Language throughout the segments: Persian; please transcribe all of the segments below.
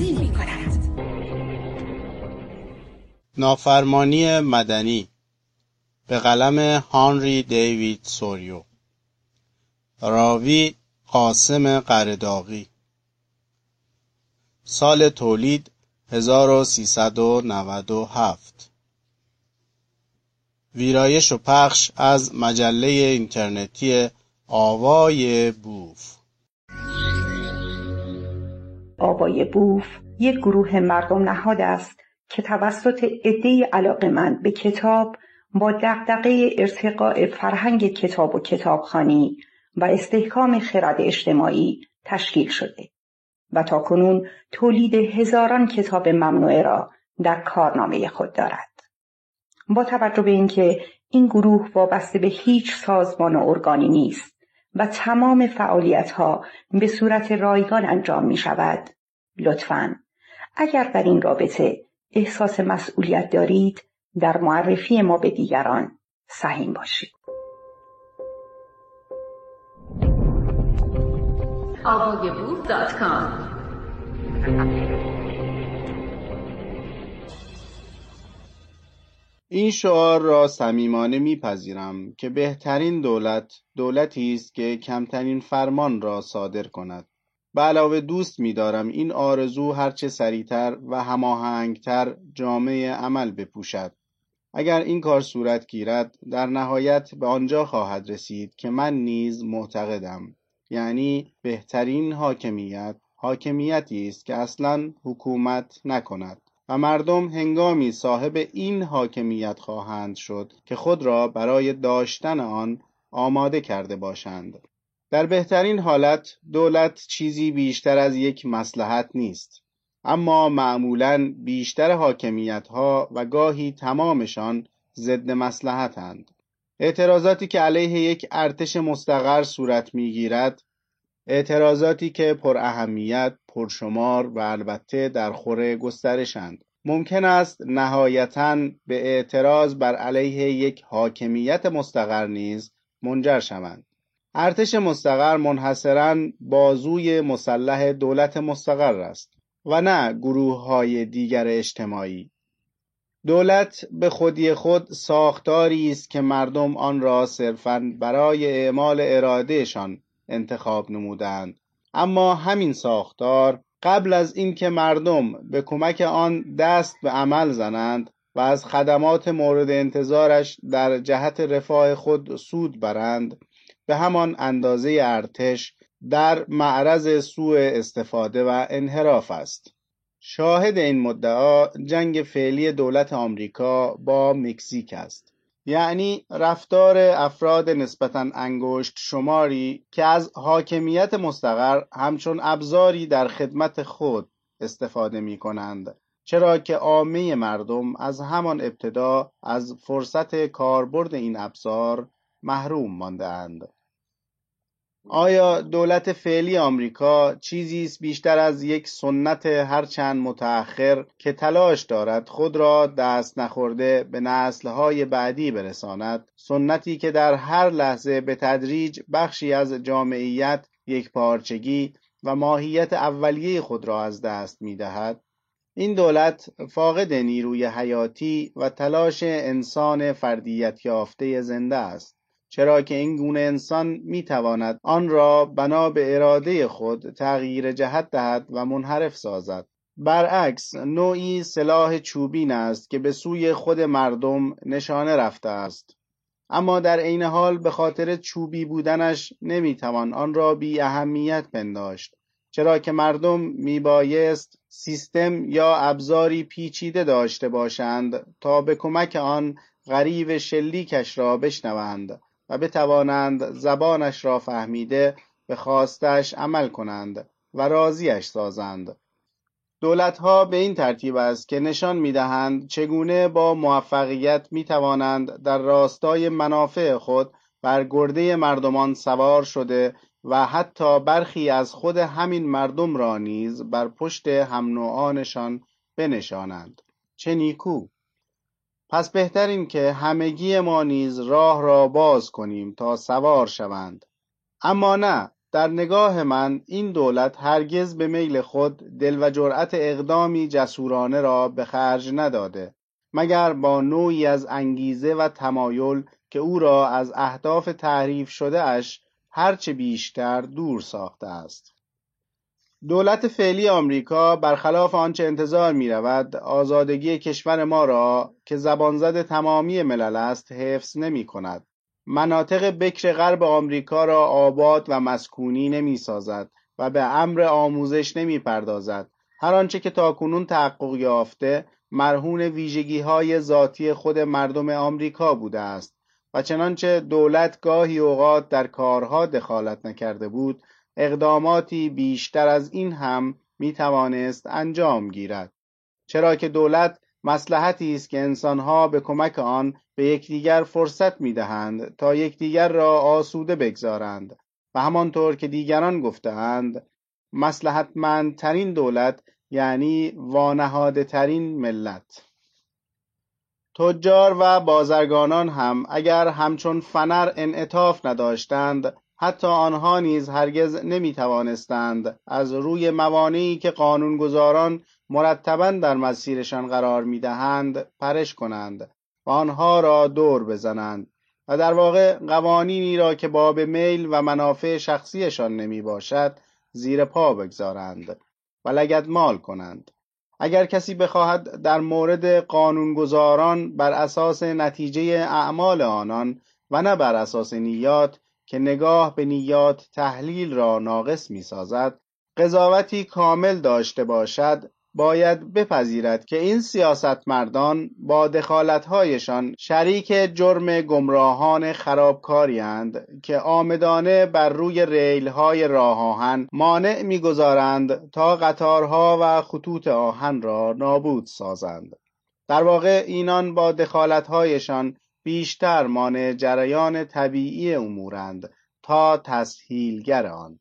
تقدیم می‌کند. نافرمانی مدنی به قلم هانری دیوید سوریو. راوی قاسم قرداغی. سال تولید 1397. ویرایش و پخش از مجله اینترنتی آوای بوف. آوای بوف یک گروه مردم نهاد است که توسط عده‌ای علاقه‌مند به کتاب با دغدغه ارتقاء فرهنگ کتاب و کتابخوانی و استحکام خرد اجتماعی تشکیل شده و تاکنون تولید هزاران کتاب ممنوعه را در کارنامه خود دارد. با توجه به اینکه این گروه وابسته به هیچ سازمان و ارگانی نیست و تمام فعالیت‌ها به صورت رایگان انجام می‌شود، لطفاً اگر در این رابطه احساس مسئولیت دارید در معرفی ما به دیگران سهیم باشید. avayaboof.com این شعار را صمیمانه می‌پذیرم که بهترین دولتی است که کمترین فرمان را صادر کند. به علاوه دوست می‌دارم این آرزو هرچه سریعتر و هماهنگتر جامه عمل بپوشد. اگر این کار صورت گیرد، در نهایت به آنجا خواهد رسید که من نیز معتقدم، یعنی بهترین حاکمیتی است که اصلاً حکومت نکند و مردم هنگامی صاحب این حاکمیت خواهند شد که خود را برای داشتن آن آماده کرده باشند. در بهترین حالت دولت چیزی بیشتر از یک مصلحت نیست، اما معمولاً بیشتر حاکمیت‌ها و گاهی تمامشان ضد مصلحتند. اعتراضاتی که علیه یک ارتش مستقر صورت می‌گیرد، اعتراضاتی که پر اهمیت، پرشمار و البته در خور گسترشند، ممکن است نهایتاً به اعتراض بر علیه یک حاکمیت مستقر نیز منجر شوند. ارتش مستقر منحصراً بازوی مسلح دولت مستقر است و نه گروه‌های دیگر اجتماعی. دولت به خودی خود ساختاری است که مردم آن را صرفاً برای اعمال ارادهشان انتخاب نمودند، اما همین ساختار قبل از اینکه مردم به کمک آن دست به عمل زنند و از خدمات مورد انتظارش در جهت رفاه خود سود برند، به همان اندازه ارتش در معرض سوء استفاده و انحراف است. شاهد این مدعا جنگ فعلی دولت آمریکا با مکزیک است، یعنی رفتار افراد نسبتاً انگشت شماری که از حاکمیت مستقر همچون ابزاری در خدمت خود استفاده می کنند، چرا که عامه مردم از همان ابتدا از فرصت کاربرد این ابزار محروم مانده‌اند. آیا دولت فعلی آمریکا چیزی است بیشتر از یک سنت هرچند متأخر که تلاش دارد خود را دست نخورده به نسل‌های بعدی برساند، سنتی که در هر لحظه به تدریج بخشی از جامعیت یکپارچگی و ماهیت اولیه خود را از دست می‌دهد؟ این دولت فاقد نیروی حیاتی و تلاش انسان فردیت یافته زنده است، چرا که این گونه انسان میتواند آن را بنا به اراده خود تغییر جهت دهد و منحرف سازد. برعکس نوعی سلاح چوبین است که به سوی خود مردم نشانه رفته است، اما در عین حال به خاطر چوبی بودنش نمیتوان آن را بی اهمیت پنداشت، چرا که مردم میبایست سیستم یا ابزاری پیچیده داشته باشند تا به کمک آن غریو شلیکش را بشنوند و بتوانند زبانش را فهمیده به خواستش عمل کنند و راضیش سازند. دولت‌ها به این ترتیب است که نشان می‌دهند چگونه با موفقیت می‌توانند در راستای منافع خود بر گرده مردمان سوار شده و حتی برخی از خود همین مردم را نیز بر پشت هم نوعانشان بنشانند. چه نیکو! پس بهتر این که همگی ما نیز راه را باز کنیم تا سوار شوند، اما نه در نگاه من این دولت هرگز به میل خود دل و جرأت اقدامی جسورانه را به خرج نداده، مگر با نوعی از انگیزه و تمایل که او را از اهداف تحریف شده اش هرچه بیشتر دور ساخته است. دولت فعلی آمریکا برخلاف آنچه انتظار می رود آزادگی کشور ما را که زبانزد تمامی ملل است حفظ نمی کند. مناطق بکر غرب آمریکا را آباد و مسکونی نمی سازد و به امر آموزش نمی پردازد. هر آنچه که تاکنون تحقق یافته مرهون ویژگی‌های ذاتی خود مردم آمریکا بوده است و چنانچه دولت گاهی اوقات در کارها دخالت نکرده بود، اقداماتی بیشتر از این هم می توانست انجام گیرد، چرا که دولت مصلحتی است که انسانها به کمک آن به یکدیگر فرصت می دهند تا یکدیگر را آسوده بگذارند و همانطور که دیگران گفته‌اند مصلحتمندترین دولت یعنی وانهاده ترین ملت. تجار و بازرگانان هم اگر همچون فنر انعطاف نداشتند، حتی آنها نیز هرگز نمی توانستند از روی موانعی که قانونگذاران مرتباً در مسیرشان قرار می دهند پرش کنند و آنها را دور بزنند و در واقع قوانینی را که باب میل و منافع شخصیشان نمی باشد زیر پا بگذارند و لگدمال کنند. اگر کسی بخواهد در مورد قانونگذاران بر اساس نتیجه اعمال آنان و نه بر اساس نیات که نگاه به نیات تحلیل را ناقص می سازد قضاوتی کامل داشته باشد، باید بپذیرد که این سیاستمردان با دخالت‌هایشان شریک جرم گمراهان خرابکاری‌اند که عامدانه بر روی ریل‌های راه آهن مانع می‌گذارند تا قطارها و خطوط آهن را نابود سازند. در واقع اینان با دخالت‌هایشان بیشتر مانع جریان طبیعی امورند تا تسهیلگر آن.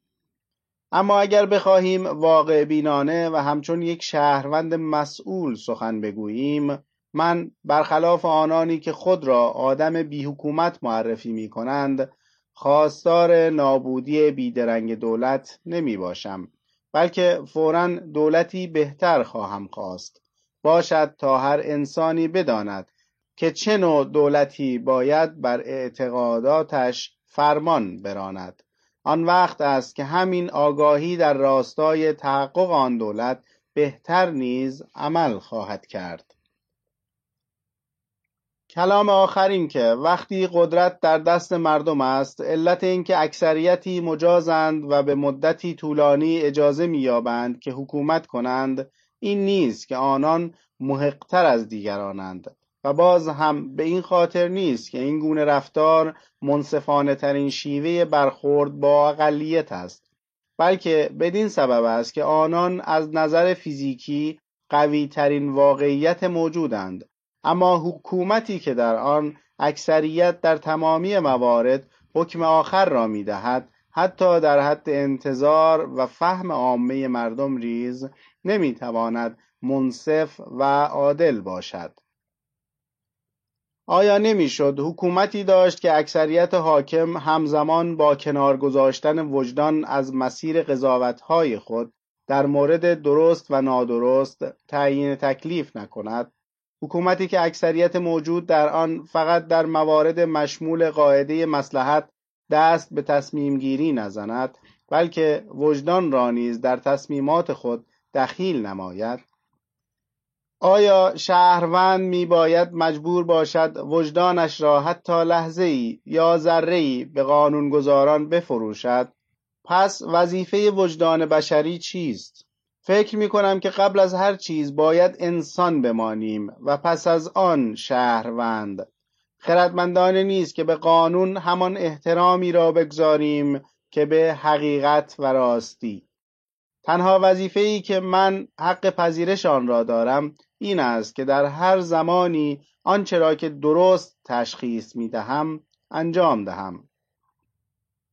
اما اگر بخواهیم واقع بینانه و همچون یک شهروند مسئول سخن بگوییم، من برخلاف آنانی که خود را آدم بی حکومت معرفی می کنند خواستار نابودی بیدرنگ دولت نمی باشم، بلکه فوراً دولتی بهتر خواهم خواست، باشد تا هر انسانی بداند که چه نوع دولتی باید بر اعتقاداتش فرمان براند. آن وقت است که همین آگاهی در راستای تحقق آن دولت بهتر نیز عمل خواهد کرد. کلام آخر این که وقتی قدرت در دست مردم است، علت این که اکثریتی مجازند و به مدتی طولانی اجازه می‌یابند که حکومت کنند این نیست که آنان محق‌تر از دیگرانند و باز هم به این خاطر نیست که این گونه رفتار منصفانه ترین شیوه برخورد با اقلیت است، بلکه بدین سبب است که آنان از نظر فیزیکی قوی ترین واقعیت موجودند، اما حکومتی که در آن اکثریت در تمامی موارد حکم آخر را می دهد حتی در حد انتظار و فهم عامه مردم ریز نمی تواند منصف و عادل باشد. آیا نمیشد حکومتی داشت که اکثریت حاکم همزمان با کنار گذاشتن وجدان از مسیر قضاوت‌های خود در مورد درست و نادرست تعیین تکلیف نکند؟ حکومتی که اکثریت موجود در آن فقط در موارد مشمول قاعده مصلحت دست به تصمیم گیری نزند، بلکه وجدان را نیز در تصمیمات خود دخیل نماید؟ آیا شهروند می باید مجبور باشد وجدانش را حتی لحظه‌ای یا ذره‌ای به قانونگذاران بفروشد؟ پس وظیفه وجدان بشری چیست؟ فکر می کنم که قبل از هر چیز باید انسان بمانیم و پس از آن شهروند. خردمندانه نیست که به قانون همان احترامی را بگذاریم که به حقیقت و راستی. تنها وظیفه‌ای که من حق پذیرش آن را دارم این است که در هر زمانی آنچه را که درست تشخیص می دهم انجام دهم.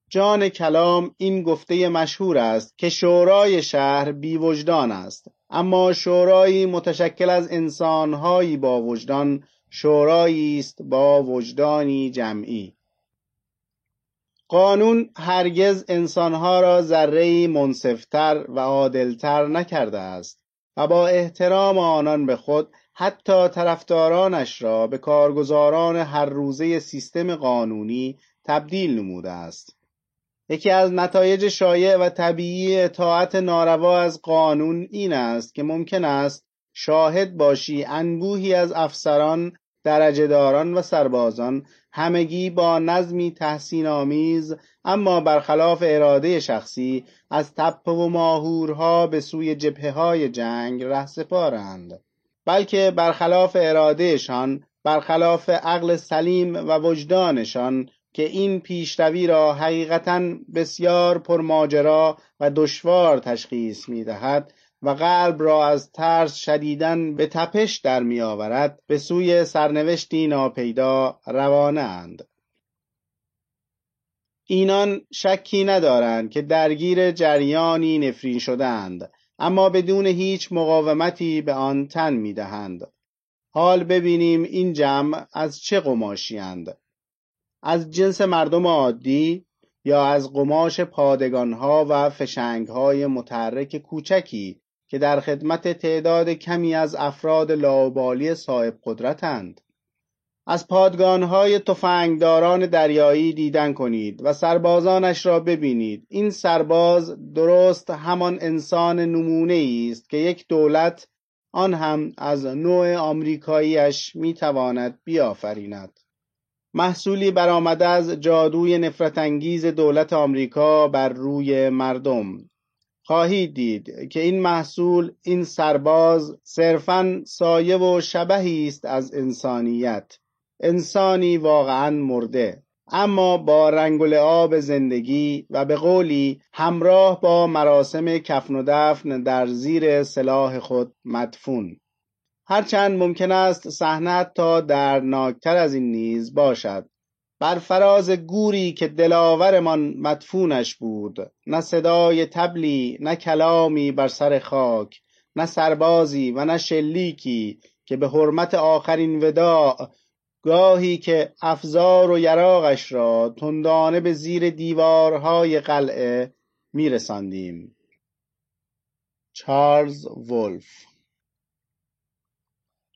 جان کلام این گفته مشهور است که شورای شهر بی وجدان است، اما شورایی متشکل از انسان‌هایی با وجدان شورایی است با وجدانی جمعی. قانون هرگز انسانها را ذره‌ای منصفتر و عادلتر نکرده است و با احترام آنان به خود حتی طرفدارانش را به کارگزاران هر روزه سیستم قانونی تبدیل نموده است. یکی از نتایج شایع و طبیعی اطاعت ناروا از قانون این است که ممکن است شاهد باشی انبوهی از افسران، درجه‌داران و سربازان همگی با نظمی تحسین آمیز اما برخلاف اراده شخصی از تپه و ماهورها به سوی جبهه‌های جنگ رهسپارند، بلکه برخلاف ارادهشان، برخلاف عقل سلیم و وجدانشان که این پیشروی را حقیقتاً بسیار پرماجرا و دشوار تشخیص می‌دهد و قلب را از ترس شدیداً به تپش در می‌آورد، به سوی سرنوشتی ناپیدا روانه اند. اینان شکی ندارند که درگیر جریانی نفرین شده‌اند، اما بدون هیچ مقاومتی به آن تن می‌دهند. حال ببینیم این جمع از چه قماشی‌اند؟ از جنس مردم عادی یا از قماش پادگانها و فشنگهای متحرک کوچکی که در خدمت تعداد کمی از افراد لاابالی صاحب قدرتند؟ از پادگانهای تفنگداران دریایی دیدن کنید و سربازانش را ببینید. این سرباز درست همان انسان نمونه‌ای است که یک دولت، آن هم از نوع آمریکاییش، میتواند بیافریند. محصولی برآمده از جادوی نفرت انگیز دولت آمریکا بر روی مردم. خواهید دید که این محصول، این سرباز، صرفاً سایه و شبحی است از انسانیت، انسانی واقعاً مرده اما با رنگ و لعاب زندگی و به قولی همراه با مراسم کفن و دفن در زیر سلاح خود مدفون. هرچند ممکن است صحنه تا دردناکتر از این نیز باشد. بر فراز گوری که دلاورمان مدفونش بود، نه صدای طبلی، نه کلامی بر سر خاک، نه سربازی و نه شلیکی که به حرمت آخرین وداع، گاهی که افزار و یراقش را تندانه به زیر دیوارهای قلعه میرساندیم. چارلز وولف.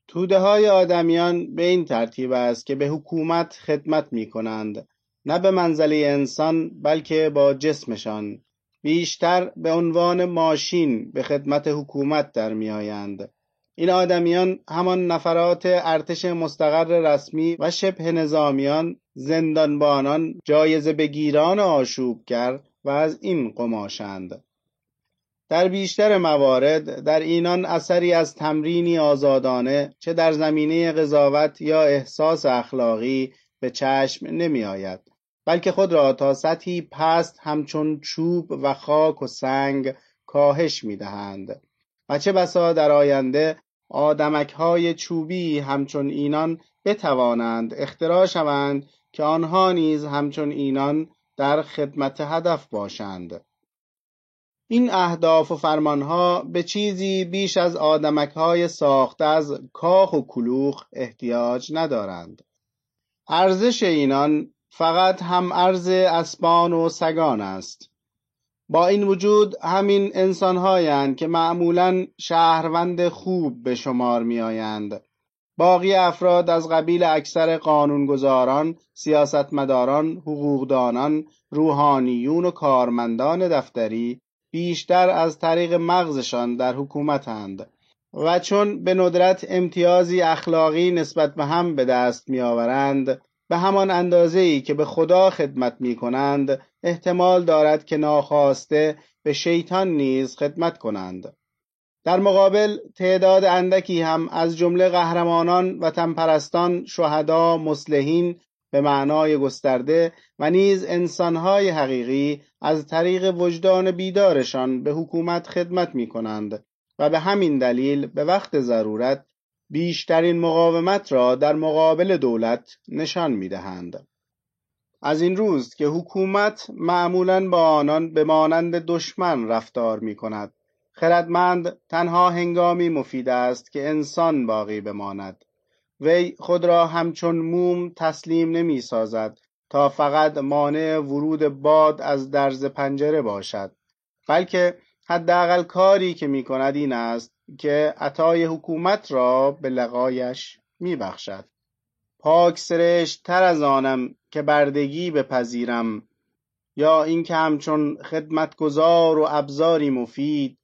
توده های آدمیان به این ترتیب است که به حکومت خدمت می کنند، نه به منزله انسان بلکه با جسمشان. بیشتر به عنوان ماشین به خدمت حکومت در می آیند. این آدمیان همان نفرات ارتش مستقر رسمی و شبه نظامیان، زندانبانان، جایزه بگیران آشوبگر و از این قماشند. در بیشتر موارد در اینان اثری از تمرینی آزادانه، چه در زمینه قضاوت یا احساس اخلاقی، به چشم نمی آید، بلکه خود را تا سطحی پست همچون چوب و خاک و سنگ کاهش می دهند و چه بسا در آینده آدمک‌های چوبی همچون اینان بتوانند اختراع شوند که آنها نیز همچون اینان در خدمت هدف باشند. این اهداف و فرمانها به چیزی بیش از آدمک‌های ساخته از کاخ و کلوخ احتیاج ندارند. ارزش اینان فقط هم ارز اسبان و سگان است. با این وجود همین انسان‌هایند که معمولاً شهروند خوب به شمار می‌آیند. باقی افراد از قبیل اکثر قانونگذاران، سیاستمداران، حقوقدانان، روحانیون و کارمندان دفتری بیشتر از طریق مغزشان در حکومتند و چون به ندرت امتیازی اخلاقی نسبت به هم به دست می‌آورند، به همان اندازه‌ای که به خدا خدمت می‌کنند احتمال دارد که ناخواسته به شیطان نیز خدمت کنند. در مقابل تعداد اندکی هم از جمله قهرمانان، وطنپرستان، شهدا، مصلحین به معنای گسترده و نیز انسان‌های حقیقی از طریق وجدان بیدارشان به حکومت خدمت می‌کنند و به همین دلیل به وقت ضرورت بیشترین مقاومت را در مقابل دولت نشان می‌دهند. از این روز که حکومت معمولاً با آنان به مانند دشمن رفتار می‌کند. خردمند تنها هنگامی مفید است که انسان باقی بماند. وی خود را همچون موم تسلیم نمی سازد تا فقط مانع ورود باد از درز پنجره باشد، بلکه حداقل کاری که می کند این است که عطای حکومت را به لقایش می بخشد. پاک سرشت تر از آنم که بردگی بپذیرم، یا اینکه همچون خدمتگزار و ابزاری مفید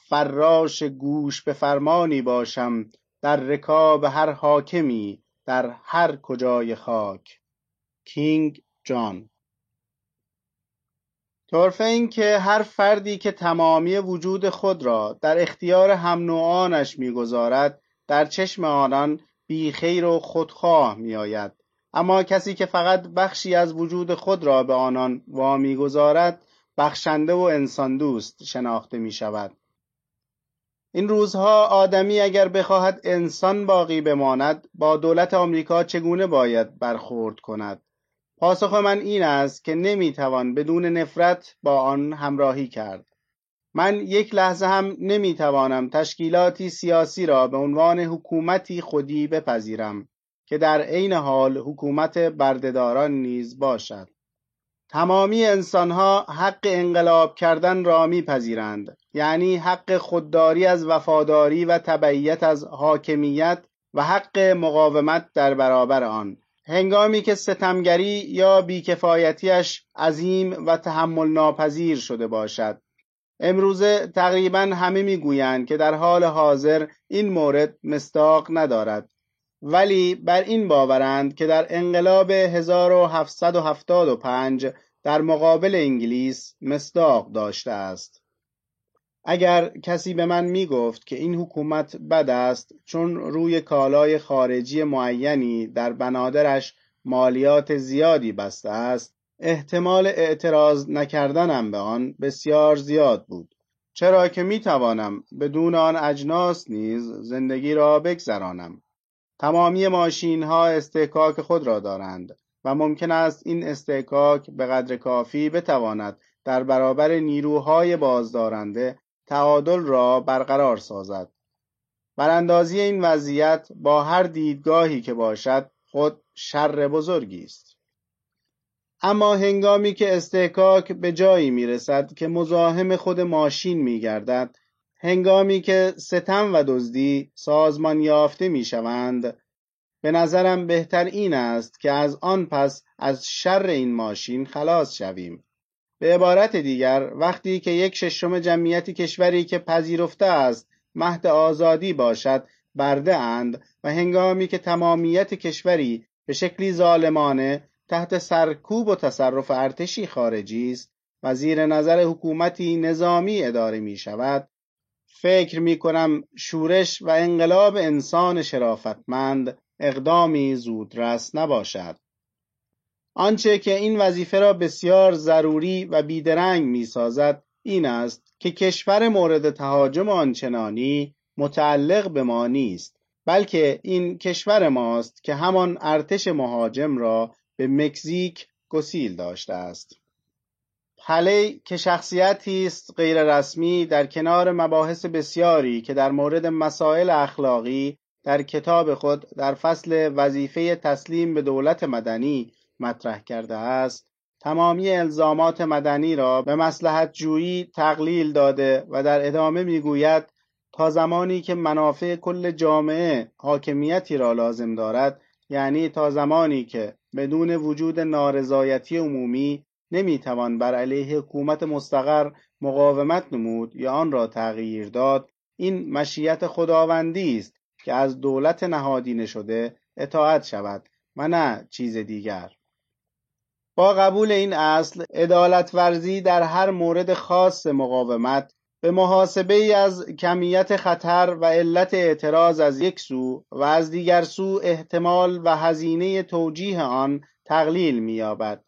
فراش گوش به فرمانی باشم در رکاب هر حاکمی در هر کجای خاک. کینگ جان. طرفه این که هر فردی که تمامی وجود خود را در اختیار هم نوعانش می‌گذارد در چشم آنان بیخیر و خودخواه می‌آید، اما کسی که فقط بخشی از وجود خود را به آنان وامی گذارد بخشنده و انسان دوست شناخته می شود. این روزها آدمی اگر بخواهد انسان باقی بماند با دولت آمریکا چگونه باید برخورد کند؟ پاسخ من این است که نمیتوان بدون نفرت با آن همراهی کرد. من یک لحظه هم نمیتوانم تشکیلاتی سیاسی را به عنوان حکومتی خودی بپذیرم که در عین حال حکومت بردهداران نیز باشد. تمامی انسانها حق انقلاب کردن را میپذیرند، یعنی حق خودداری از وفاداری و تبعیت از حاکمیت و حق مقاومت در برابر آن، هنگامی که ستمگری یا بیکفایتیش عظیم و تحمل ناپذیر شده باشد. امروزه تقریبا همه میگویند که در حال حاضر این مورد مصداق ندارد، ولی بر این باورند که در انقلاب 1775 در مقابل انگلیس مصداق داشته است. اگر کسی به من می گفت که این حکومت بد است چون روی کالای خارجی معینی در بنادرش مالیات زیادی بسته است، احتمال اعتراض نکردنم به آن بسیار زیاد بود، چرا که می توانم بدون آن اجناس نیز زندگی را بگذرانم. تمامی ماشین ها استحکاک خود را دارند و ممکن است این استحکاک به قدر کافی بتواند در برابر نیروهای بازدارنده تعادل را برقرار سازد. براندازی این وضعیت با هر دیدگاهی که باشد خود شر بزرگی است. اما هنگامی که استحکاک به جایی میرسد که مزاحم خود ماشین میگردد، هنگامی که ستم و دزدی سازمان یافته میشوند، به نظرم بهتر این است که از آن پس از شر این ماشین خلاص شویم. به عبارت دیگر، وقتی که 1/6 جمعیت کشوری که پذیرفته است مهد آزادی باشد برده اند و هنگامی که تمامیت کشوری به شکلی ظالمانه تحت سرکوب و تصرف ارتشی خارجی است و زیر نظر حکومتی نظامی اداره می شود، فکر می کنم شورش و انقلاب انسان شرافتمند اقدامی زودرس نباشد. آنچه که این وظیفه را بسیار ضروری و بیدرنگ می سازد این است که کشور مورد تهاجم آنچنانی متعلق به ما نیست، بلکه این کشور ماست که همان ارتش مهاجم را به مکزیک گسیل داشته است. پلی که شخصیتی است غیر رسمی در کنار مباحث بسیاری که در مورد مسائل اخلاقی در کتاب خود در فصل وظیفه تسلیم به دولت مدنی مطرح کرده است، تمامی الزامات مدنی را به مصلحت جویی تقلیل داده و در ادامه میگوید تا زمانی که منافع کل جامعه حاکمیتی را لازم دارد، یعنی تا زمانی که بدون وجود نارضایتی عمومی نمیتوان بر علیه حکومت مستقر مقاومت نمود یا آن را تغییر داد، این مشیت خداوندی است که از دولت نهادینه شده اطاعت شود و نه چیز دیگر. با قبول این اصل، عدالت ورزی در هر مورد خاص مقاومت به محاسبه ای از کمیت خطر و علت اعتراض از یک سو و از دیگر سو احتمال و هزینه توجیه آن تقلیل می‌یابد.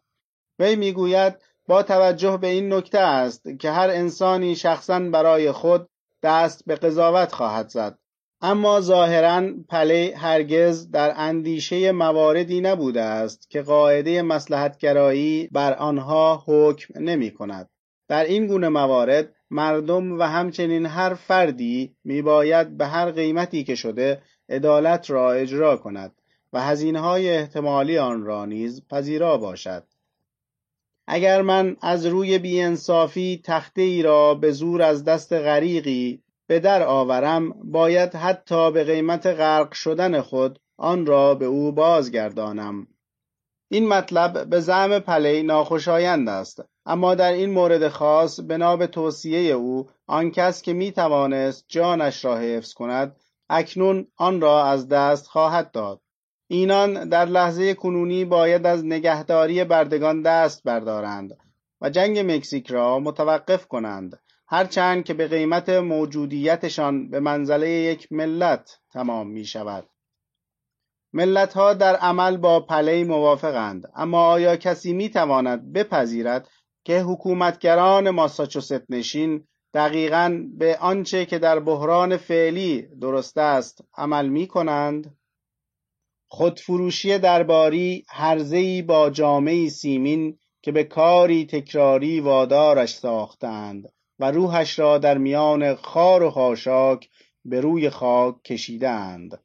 وی میگوید با توجه به این نکته است که هر انسانی شخصاً برای خود دست به قضاوت خواهد زد، اما ظاهراً پلی هرگز در اندیشه مواردی نبوده است که قاعده مصلحت‌گرایی بر آنها حکم نمی کند. در این گونه موارد مردم و همچنین هر فردی میباید به هر قیمتی که شده عدالت را اجرا کند و هزینه‌های احتمالی آن را نیز پذیرا باشد. اگر من از روی بی‌انصافی تخته ای را به زور از دست غریقی به در آورم، باید حتی به قیمت غرق شدن خود آن را به او بازگردانم. این مطلب به زعم پلی ناخوشایند است، اما در این مورد خاص بنا به توصیه او، آن کس که می توانست جانش را حفظ کند اکنون آن را از دست خواهد داد. اینان در لحظه کنونی باید از نگهداری بردگان دست بردارند و جنگ مکزیک را متوقف کنند، هرچند که به قیمت موجودیتشان به منزله یک ملت تمام می شود. ملت‌ها در عمل با پلی موافقند، اما آیا کسی می‌تواند بپذیرد که حکومتگران ماساچوست نشین دقیقاً به آنچه که در بحران فعلی درست است عمل می‌کنند؟ خودفروشی درباری هرزه‌ای با جامه‌ای سیمین که به کاری تکراری وادارش ساختند و روحش را در میان خار و خاشاک به روی خاک کشیدند.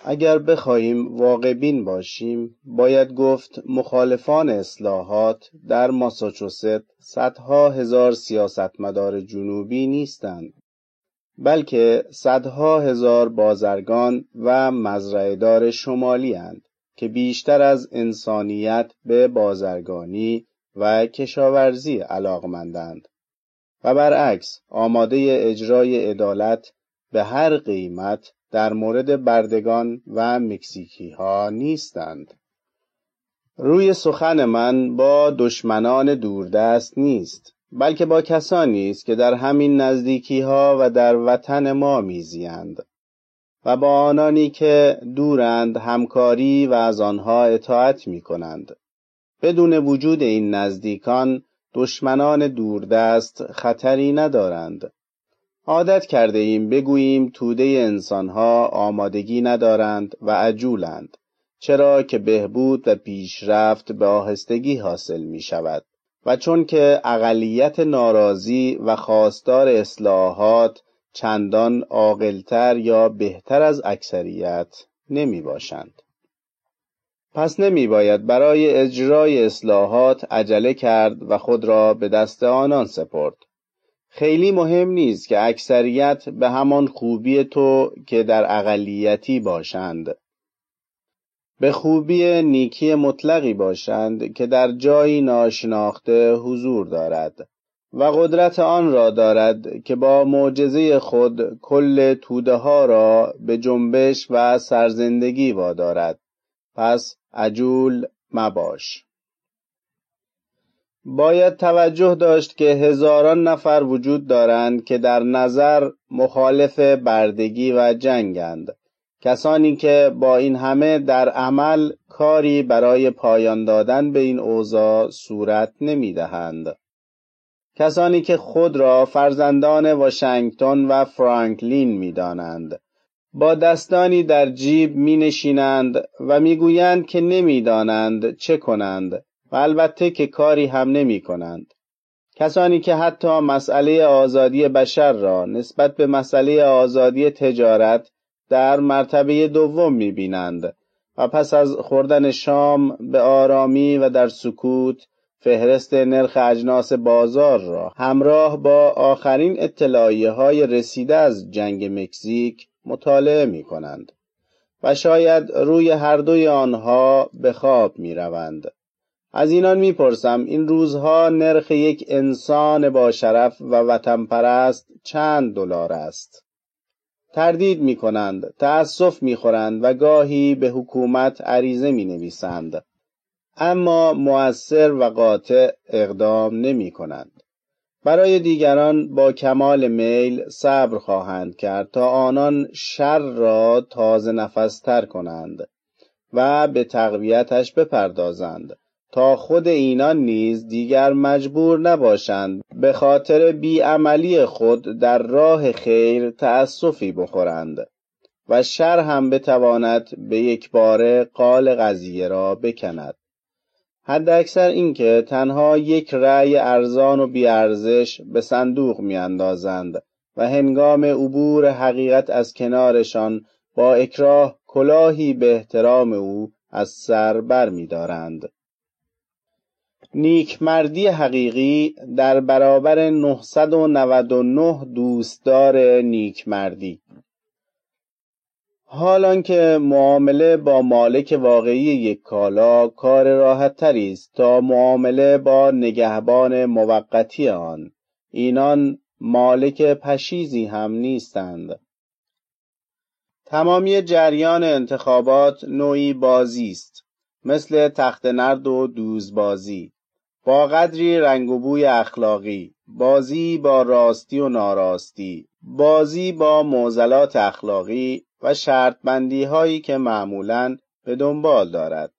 اگر بخواهیم واقع بین باشیم، باید گفت مخالفان اصلاحات در ماساچوست صدها هزار سیاستمدار جنوبی نیستند، بلکه صدها هزار بازرگان و مزرعه‌دار شمالی اند که بیشتر از انسانیت به بازرگانی و کشاورزی علاقمندند و برعکس آماده اجرای عدالت به هر قیمت در مورد بردگان و مکزیکی ها نیستند. روی سخن من با دشمنان دوردست نیست، بلکه با کسانی است که در همین نزدیکی ها و در وطن ما میزیند و با آنانی که دورند همکاری و از آنها اطاعت می کنند. بدون وجود این نزدیکان دشمنان دوردست خطری ندارند. عادت کرده ایم بگوییم توده انسانها آمادگی ندارند و عجولند، چرا که بهبود و پیشرفت به آهستگی حاصل می شود و چون که اقلیت ناراضی و خواستار اصلاحات چندان عاقل‌تر یا بهتر از اکثریت نمی باشند. پس نمی باید برای اجرای اصلاحات عجله کرد و خود را به دست آنان سپرد. خیلی مهم نیست که اکثریت به همان خوبی تو که در اقلیتی باشند، به خوبی نیکی مطلقی باشند که در جایی ناشناخته حضور دارد و قدرت آن را دارد که با معجزه خود کل توده ها را به جنبش و سرزندگی وادارد. پس عجول مباش. باید توجه داشت که هزاران نفر وجود دارند که در نظر مخالف بردگی و جنگند، کسانی که با این همه در عمل کاری برای پایان دادن به این اوضاع صورت نمی‌دهند. کسانی که خود را فرزندان واشنگتن و فرانکلین می‌دانند، با دستانی در جیب می‌نشینند و می‌گویند که نمی‌دانند چه کنند و البته که کاری هم نمی کنند. کسانی که حتی مسئله آزادی بشر را نسبت به مسئله آزادی تجارت در مرتبه دوم می بینند و پس از خوردن شام به آرامی و در سکوت فهرست نرخ اجناس بازار را همراه با آخرین اطلاعیه‌های رسیده از جنگ مکزیک مطالعه می کنند و شاید روی هر دوی آنها به خواب می روند. از اینان میپرسم این روزها نرخ یک انسان با شرف و وطن پرست چند دلار است؟ تردید میکنند، تأسف میخورند و گاهی به حکومت عریضه مینویسند، اما مؤثر و قاطع اقدام نمیکنند. برای دیگران با کمال میل صبر خواهند کرد تا آنان شر را تازه نفس تر کنند و به تقویتش بپردازند، تا خود اینان نیز دیگر مجبور نباشند به خاطر بیعملی خود در راه خیر تأسفی بخورند و شر هم بتواند به یک باره قال قضیه را بکند. حد اکثر این که تنها یک رأی ارزان و بیارزش به صندوق میاندازند و هنگام عبور حقیقت از کنارشان با اکراه کلاهی به احترام او از سر بر می‌دارند. نیکمردی حقیقی در برابر 999 دوستدار نیکمردی. حالان که معامله با مالک واقعی یک کالا کار راحت تری است تا معامله با نگهبان موقتی آن، اینان مالک پشیزی هم نیستند. تمامی جریان انتخابات نوعی بازی است، مثل تخت نرد و دوزبازی، با قدری رنگ و بوی اخلاقی، بازی با راستی و ناراستی، بازی با معضلات اخلاقی و شرط بندی هایی که معمولاً به دنبال دارد.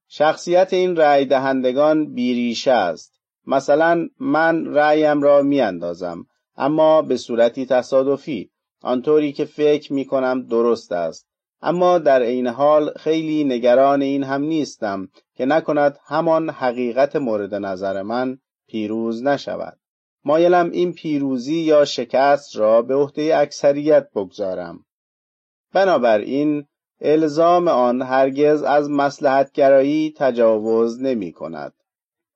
شخصیت این رأی دهندگان بیریشه است. مثلا من رأیم را می اندازم، اما به صورتی تصادفی، آنطوری که فکر می کنم درست است، اما در عین حال خیلی نگران این هم نیستم که نکند همان حقیقت مورد نظر من پیروز نشود. مایلم این پیروزی یا شکست را به عهده اکثریت بگذارم. بنابراین الزام آن هرگز از مصلحت‌گرایی تجاوز نمی کند.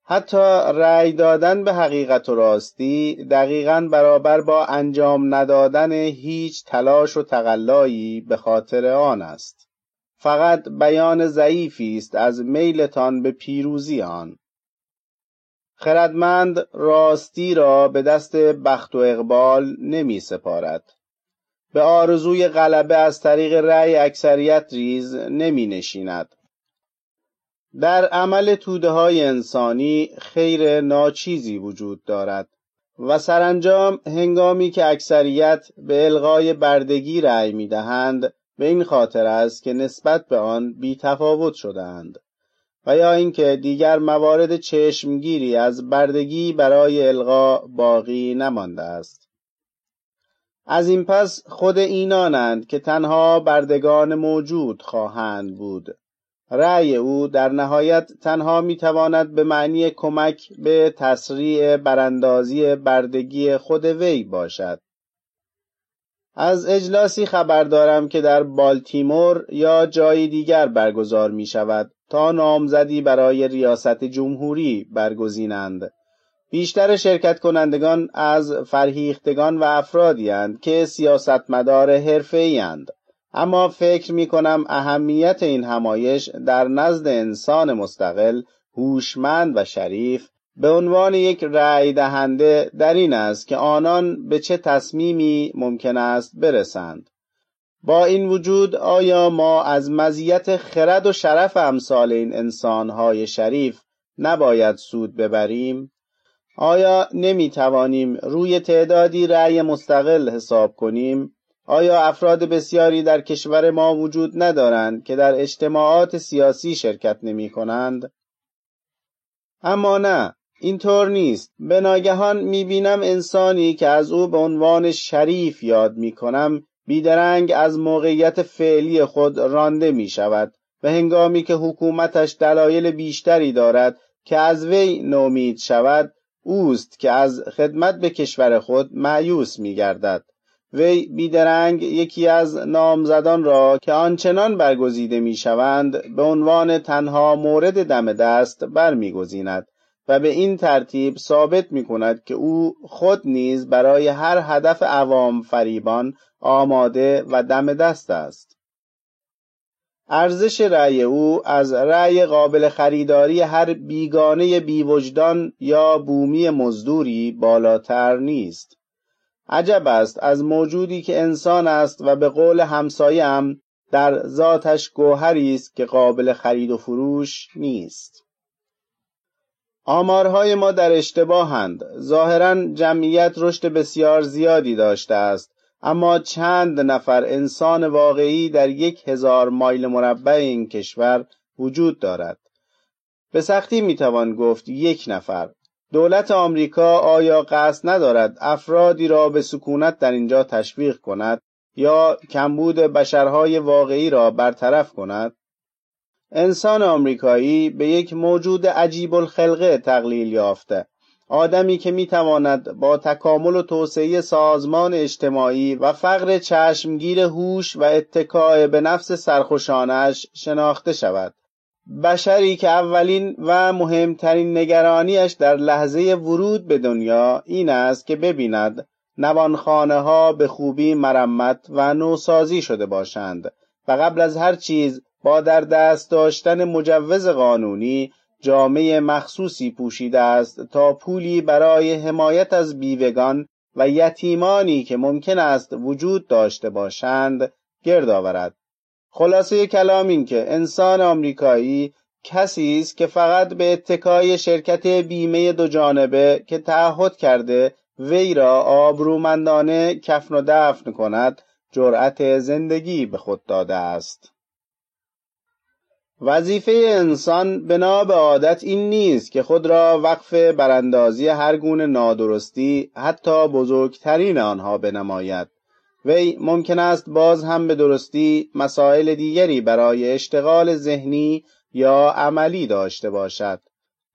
حتی رأی دادن به حقیقت و راستی دقیقاً برابر با انجام ندادن هیچ تلاش و تقلایی به خاطر آن است. فقط بیان ضعیفی است از میلتان به پیروزی آن. خردمند راستی را به دست بخت و اقبال نمی سپارد. به آرزوی غلبه از طریق رأی اکثریت ریز نمی نشیند. در عمل توده‌های انسانی خیر ناچیزی وجود دارد و سرانجام هنگامی که اکثریت به الغای بردگی رأی می‌دهند به این خاطر است که نسبت به آن بی تفاوت شده‌اند و یا اینکه دیگر موارد چشمگیری از بردگی برای الغا باقی نمانده است. از این پس خود اینانند که تنها بردگان موجود خواهند بود. رأی او در نهایت تنها میتواند به معنی کمک به تسریع براندازی بردگی خود وی باشد. از اجلاسی خبر دارم که در بالتیمور یا جای دیگر برگزار می شود تا نامزدی برای ریاست جمهوری برگزینند. بیشتر شرکت کنندگان از فرهیختگان و افرادی اند که سیاستمدار حرفه‌ای اند. اما فکر می کنم اهمیت این همایش در نزد انسان مستقل، هوشمند و شریف به عنوان یک رأی دهنده در این است که آنان به چه تصمیمی ممکن است برسند. با این وجود آیا ما از مزیت خرد و شرف امثال این انسان‌های شریف نباید سود ببریم؟ آیا نمی توانیم روی تعدادی رأی مستقل حساب کنیم؟ آیا افراد بسیاری در کشور ما وجود ندارند که در اجتماعات سیاسی شرکت نمی کنند؟ اما نه، اینطور نیست. به ناگهان می بینم انسانی که از او به عنوان شریف یاد می کنم بیدرنگ از موقعیت فعلی خود رانده می شود و هنگامی که حکومتش دلایل بیشتری دارد که از وی نومید شود، اوست که از خدمت به کشور خود مایوس می گردد. وی بیدرنگ یکی از نامزدان را که آنچنان برگزیده می شوند به عنوان تنها مورد دم دست برمیگزیند و به این ترتیب ثابت می کند که او خود نیز برای هر هدف عوام فریبان آماده و دم دست است. ارزش رأی او از رأی قابل خریداری هر بیگانه بیوجدان یا بومی مزدوری بالاتر نیست. عجب است از موجودی که انسان است و به قول همسایه‌ام در ذاتش گوهری است که قابل خرید و فروش نیست. آمارهای ما در اشتباهند. ظاهراً جمعیت رشد بسیار زیادی داشته است، اما چند نفر انسان واقعی در 1000 مایل مربع این کشور وجود دارد. به سختی میتوان گفت 1 نفر. دولت آمریکا آیا قصد ندارد افرادی را به سکونت در اینجا تشویق کند یا کمبود بشرهای واقعی را برطرف کند؟ انسان آمریکایی به یک موجود عجیب الخلقه تقلیل یافته، آدمی که میتواند با تکامل و توسعه سازمان اجتماعی و فقر چشمگیر هوش و اتکاء به نفس سرخوشانش شناخته شود. بشری که اولین و مهمترین نگرانیش در لحظه ورود به دنیا این است که ببیند نوانخانه ها به خوبی مرمت و نوسازی شده باشند و قبل از هر چیز با در دست داشتن مجوز قانونی جامه مخصوصی پوشیده است تا پولی برای حمایت از بیوگان و یتیمانی که ممکن است وجود داشته باشند گرد آورد. خلاصه کلام این که انسان آمریکایی کسی است که فقط به اتکای شرکت بیمه دو جانبه که تعهد کرده وی را آبرومندانه کفن و دفن کند جرأت زندگی به خود داده است. وظیفه انسان بنا به عادت این نیست که خود را وقف براندازی هر گونه نادرستی حتی بزرگترین آنها بنماید. وی ممکن است باز هم به درستی مسائل دیگری برای اشتغال ذهنی یا عملی داشته باشد،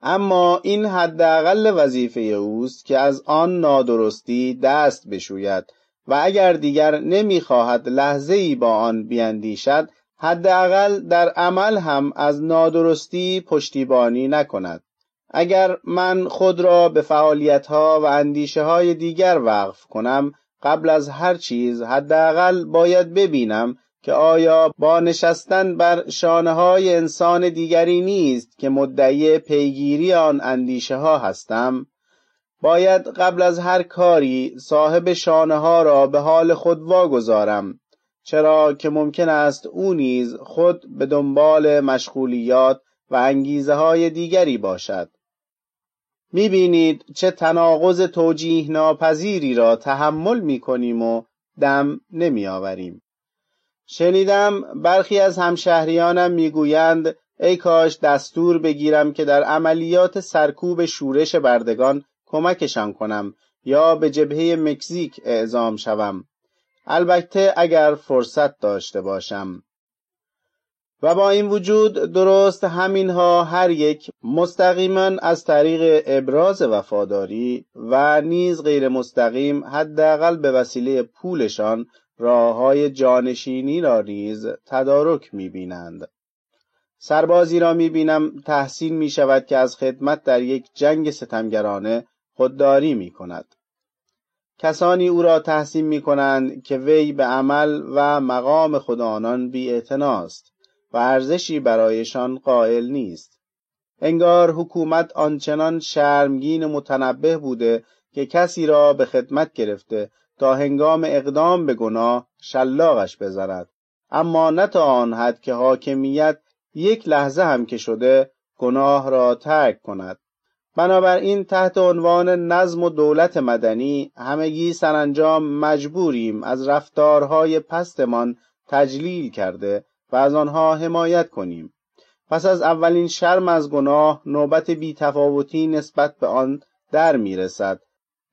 اما این حداقل وظیفه اوست که از آن نادرستی دست بشوید و اگر دیگر نمی‌خواهد لحظه‌ای با آن بیندیشد حداقل در عمل هم از نادرستی پشتیبانی نکند. اگر من خود را به فعالیت‌ها و اندیشه‌های دیگر وقف کنم قبل از هر چیز حداقل باید ببینم که آیا با نشستن بر شانه‌های انسان دیگری نیست که مدعی پیگیری آن اندیشه‌ها هستم. باید قبل از هر کاری صاحب شانه‌ها را به حال خود واگذارم، چرا که ممکن است او نیز خود به دنبال مشغولیات و انگیزه‌های دیگری باشد. می‌بینید چه تناقض توجیه ناپذیری را تحمل می‌کنیم و دم نمی‌آوریم. شنیدم برخی از همشهریانم می‌گویند ای کاش دستور بگیرم که در عملیات سرکوب شورش بردگان کمکشان کنم یا به جبهه مکزیک اعزام شوم، البته اگر فرصت داشته باشم. و با این وجود درست همینها هر یک مستقیما از طریق ابراز وفاداری و نیز غیر مستقیم حداقل به وسیله پولشان راه‌های جانشینی را نیز تدارک می‌بینند. سربازی را می‌بینم تحسین می‌شود که از خدمت در یک جنگ ستمگرانه خودداری می‌کند. کسانی او را تحسین می‌کنند که وی به عمل و مقام خود آنان بی‌اعتناست و ارزشی برایشان قائل نیست. انگار حکومت آنچنان شرمگین و متنبه بوده که کسی را به خدمت گرفته تا هنگام اقدام به گناه شلاقش بزند، اما نه تا آن حد که حاکمیت یک لحظه هم که شده گناه را ترک کند. بنابراین تحت عنوان نظم و دولت مدنی همگی سرانجام مجبوریم از رفتارهای پستمان تجلیل کرده و از آنها حمایت کنیم. پس از اولین شرم از گناه نوبت بی‌تفاوتی نسبت به آن در می‌رسد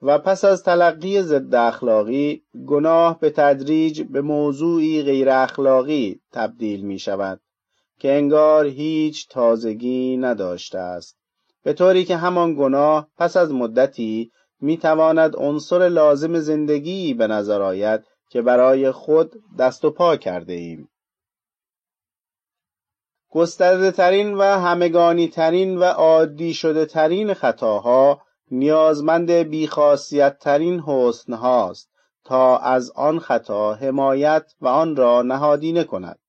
و پس از تلقی ضد اخلاقی گناه به تدریج به موضوعی غیر اخلاقی تبدیل می‌شود که انگار هیچ تازگی نداشته است، به طوری که همان گناه پس از مدتی می‌تواند عنصر لازم زندگی به نظر آید که برای خود دست و پا کرده ایم. گسترده ترین و همگانی ترین و عادی شده ترین خطاها نیازمند بیخاصیت ترین حسن هاست تا از آن خطا حمایت و آن را نهادینه کند.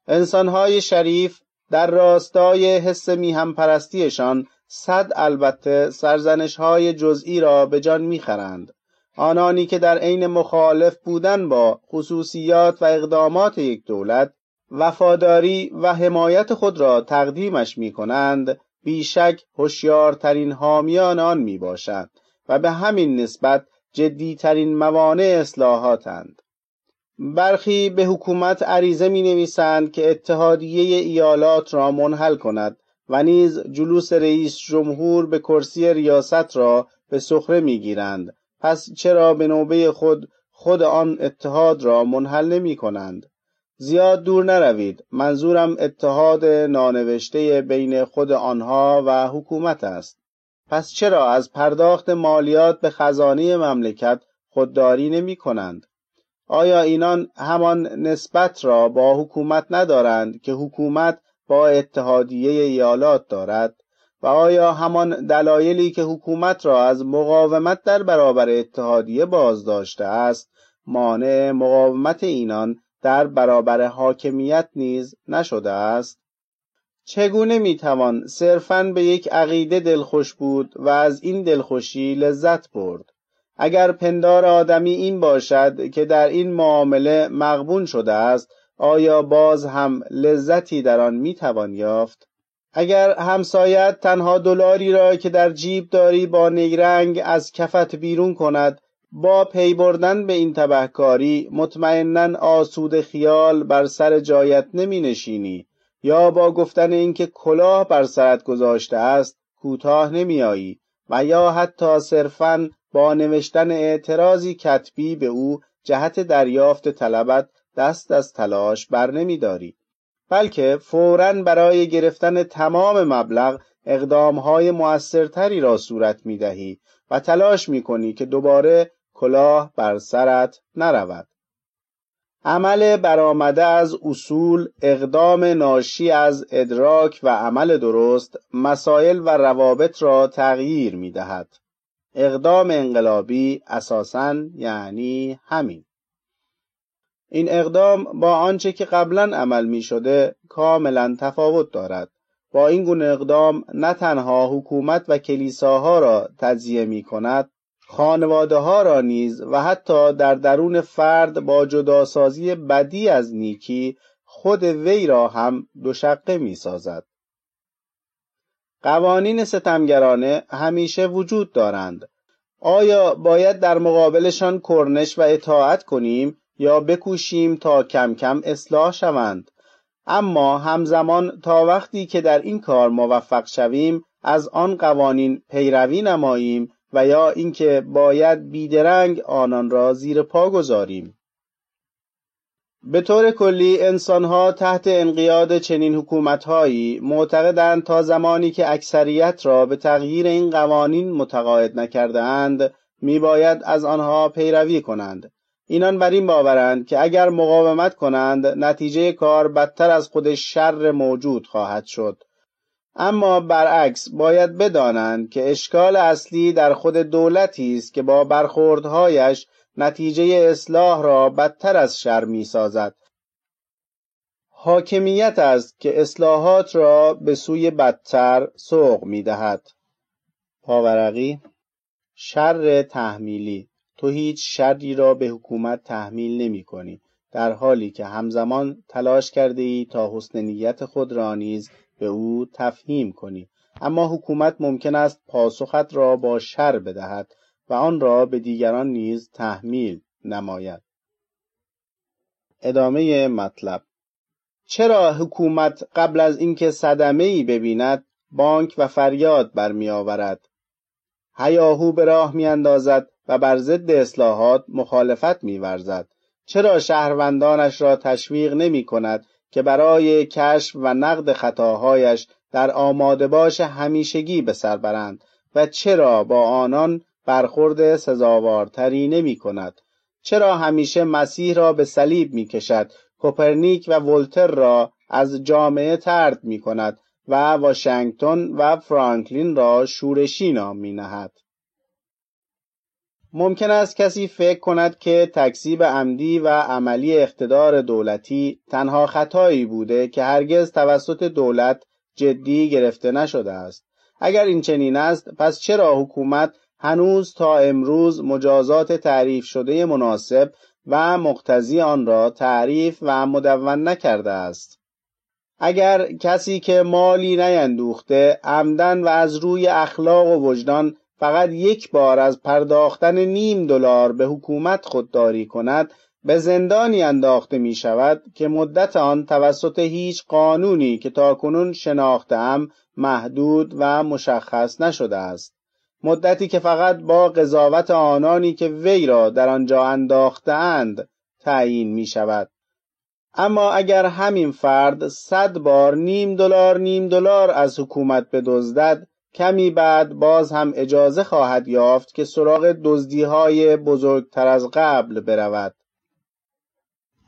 انسانهای شریف در راستای حس میهم پرستیشان صد البته سرزنش‌های جزئی را به جان می‌خرند. آنانی که در عین مخالف بودن با خصوصیات و اقدامات یک دولت وفاداری و حمایت خود را تقدیمش می‌کنند، بیشک هوشیارترین حامیان آن میباشند و به همین نسبت جدیترین موانع اصلاحاتند. برخی به حکومت عریضه می‌نویسند که اتحادیه ایالات را منحل کند و نیز جلوس رئیس جمهور به کرسی ریاست را به سخره می‌گیرند. پس چرا به نوبه خود آن اتحاد را منحل نمی‌کنند؟ زیاد دور نروید، منظورم اتحاد نانوشته بین خود آنها و حکومت است. پس چرا از پرداخت مالیات به خزانه مملکت خودداری نمی کنند؟ آیا اینان همان نسبت را با حکومت ندارند که حکومت با اتحادیه ایالات دارد و آیا همان دلایلی که حکومت را از مقاومت در برابر اتحادیه بازداشته است مانع مقاومت اینان در برابر حاکمیت نیز نشده است؟ چگونه میتوان صرفاً به یک عقیده دلخوش بود و از این دلخوشی لذت برد؟ اگر پندار آدمی این باشد که در این معامله مغبون شده است، آیا باز هم لذتی در آن میتوان یافت؟ اگر همسایت تنها دلاری را که در جیب داری با نیرنگ از کفت بیرون کند، با پی بردن به این تبهکاری مطمئناً آسوده خیال بر سر جایت نمی نشینی، یا با گفتن اینکه کلاه بر سرت گذاشته است کوتاه نمی آیی و یا حتی صرفاً با نوشتن اعتراضی کتبی به او جهت دریافت طلبت دست از تلاش بر نمی داری، بلکه فوراً برای گرفتن تمام مبلغ اقدامهای مؤثرتری را صورت می دهی و تلاش می کنی که دوباره کلاه بر سرت نرود. عمل برآمده از اصول، اقدام ناشی از ادراک و عمل درست، مسائل و روابط را تغییر می دهد. اقدام انقلابی اساساً یعنی همین. این اقدام با آنچه که قبلاً عمل می شده کاملاً تفاوت دارد. با این گونه اقدام نه تنها حکومت و کلیساها را تجزیه می کند، خانواده ها را نیز و حتی در درون فرد با جداسازی بدی از نیکی خود وی را هم دوشقه می سازد. قوانین ستمگرانه همیشه وجود دارند. آیا باید در مقابلشان کرنش و اطاعت کنیم یا بکوشیم تا کم کم اصلاح شوند؟ اما همزمان تا وقتی که در این کار موفق شویم از آن قوانین پیروی نماییم و یا اینکه باید بیدرنگ آنان را زیر پا گذاریم. به طور کلی انسانها تحت انقیاد چنین حکومت‌هایی معتقدند تا زمانی که اکثریت را به تغییر این قوانین متقاعد نکرده‌اند میباید از آنها پیروی کنند. اینان بر این باورند که اگر مقاومت کنند نتیجه کار بدتر از خود شر موجود خواهد شد. اما برعکس باید بدانند که اشکال اصلی در خود دولتی است که با برخوردهایش نتیجه اصلاح را بدتر از شر می‌سازد. حاکمیت است که اصلاحات را به سوی بدتر سوق می‌دهد. پاورقی: شر تحمیلی. تو هیچ شری را به حکومت تحمیل نمی کنی، در حالی که همزمان تلاش کرده ای تا حسن نیت خود را نیز به او تفهیم کنی. اما حکومت ممکن است پاسخت را با شر بدهد و آن را به دیگران نیز تحمیل نماید. ادامه مطلب. چرا حکومت قبل از اینکه صدمه‌ای ببیند بانگ و فریاد برمی آورد؟ هیاهو به راه می اندازد و بر ضد اصلاحات مخالفت می ورزد؟ چرا شهروندانش را تشویق نمی کند که برای کشف و نقد خطاهایش در آماده باش همیشگی به سر برند و چرا با آنان برخورد سزاوارتری نمی کند؟ چرا همیشه مسیح را به صلیب می کشد، کوپرنیک و ولتر را از جامعه طرد می کند و واشنگتن و فرانکلین را شورشی نام می نهد؟ ممکن است کسی فکر کند که تکذیب عمدی و عملی اقتدار دولتی تنها خطایی بوده که هرگز توسط دولت جدی گرفته نشده است. اگر این چنین است، پس چرا حکومت هنوز تا امروز مجازات تعریف شده مناسب و مقتضی آن را تعریف و مدون نکرده است؟ اگر کسی که مالی نیندوخته عمدن و از روی اخلاق و وجدان فقط یک بار از پرداختن $0.5 به حکومت خودداری کند، به زندانی انداخته می شود که مدت آن توسط هیچ قانونی که تاکنون شناخته‌ام محدود و مشخص نشده است. مدتی که فقط با قضاوت آنانی که وی را در آنجا انداخته‌اند تعیین می شود. اما اگر همین فرد 100 بار $0.5 از حکومت بدزدد، کمی بعد باز هم اجازه خواهد یافت که سراغ دزدی‌های بزرگتر از قبل برود.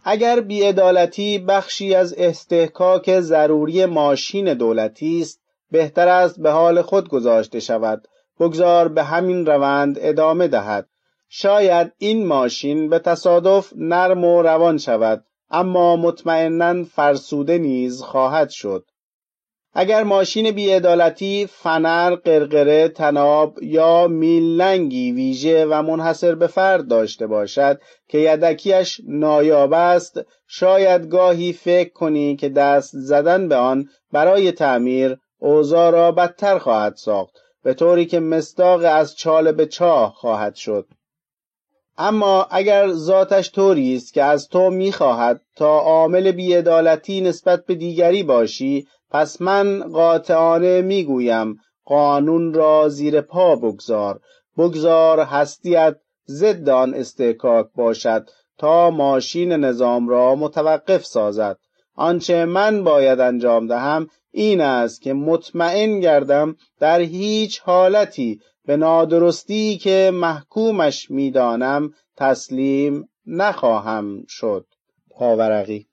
اگر بی‌عدالتی بخشی از استحقاق ضروری ماشین دولتی است، بهتر است به حال خود گذاشته شود، بگذار به همین روند ادامه دهد. شاید این ماشین به تصادف نرم و روان شود، اما مطمئناً فرسوده نیز خواهد شد. اگر ماشین بی‌عدالتی فنر، قرقره، طناب یا میلنگی ویژه و منحصر به فرد داشته باشد که یدکیش نایاب است، شاید گاهی فکر کنی که دست زدن به آن برای تعمیر اوضاع را بدتر خواهد ساخت، به طوری که مصداق از چاله به چاه خواهد شد. اما اگر ذاتش طوری است که از تو می‌خواهد تا عامل بی‌عدالتی نسبت به دیگری باشی، پس من قاطعانه میگویم قانون را زیر پا بگذار هستیت ضد آن استحقاق باشد تا ماشین نظام را متوقف سازد. آنچه من باید انجام دهم این است که مطمئن گردم در هیچ حالتی به نادرستی که محکومش میدانم تسلیم نخواهم شد. پاورقی.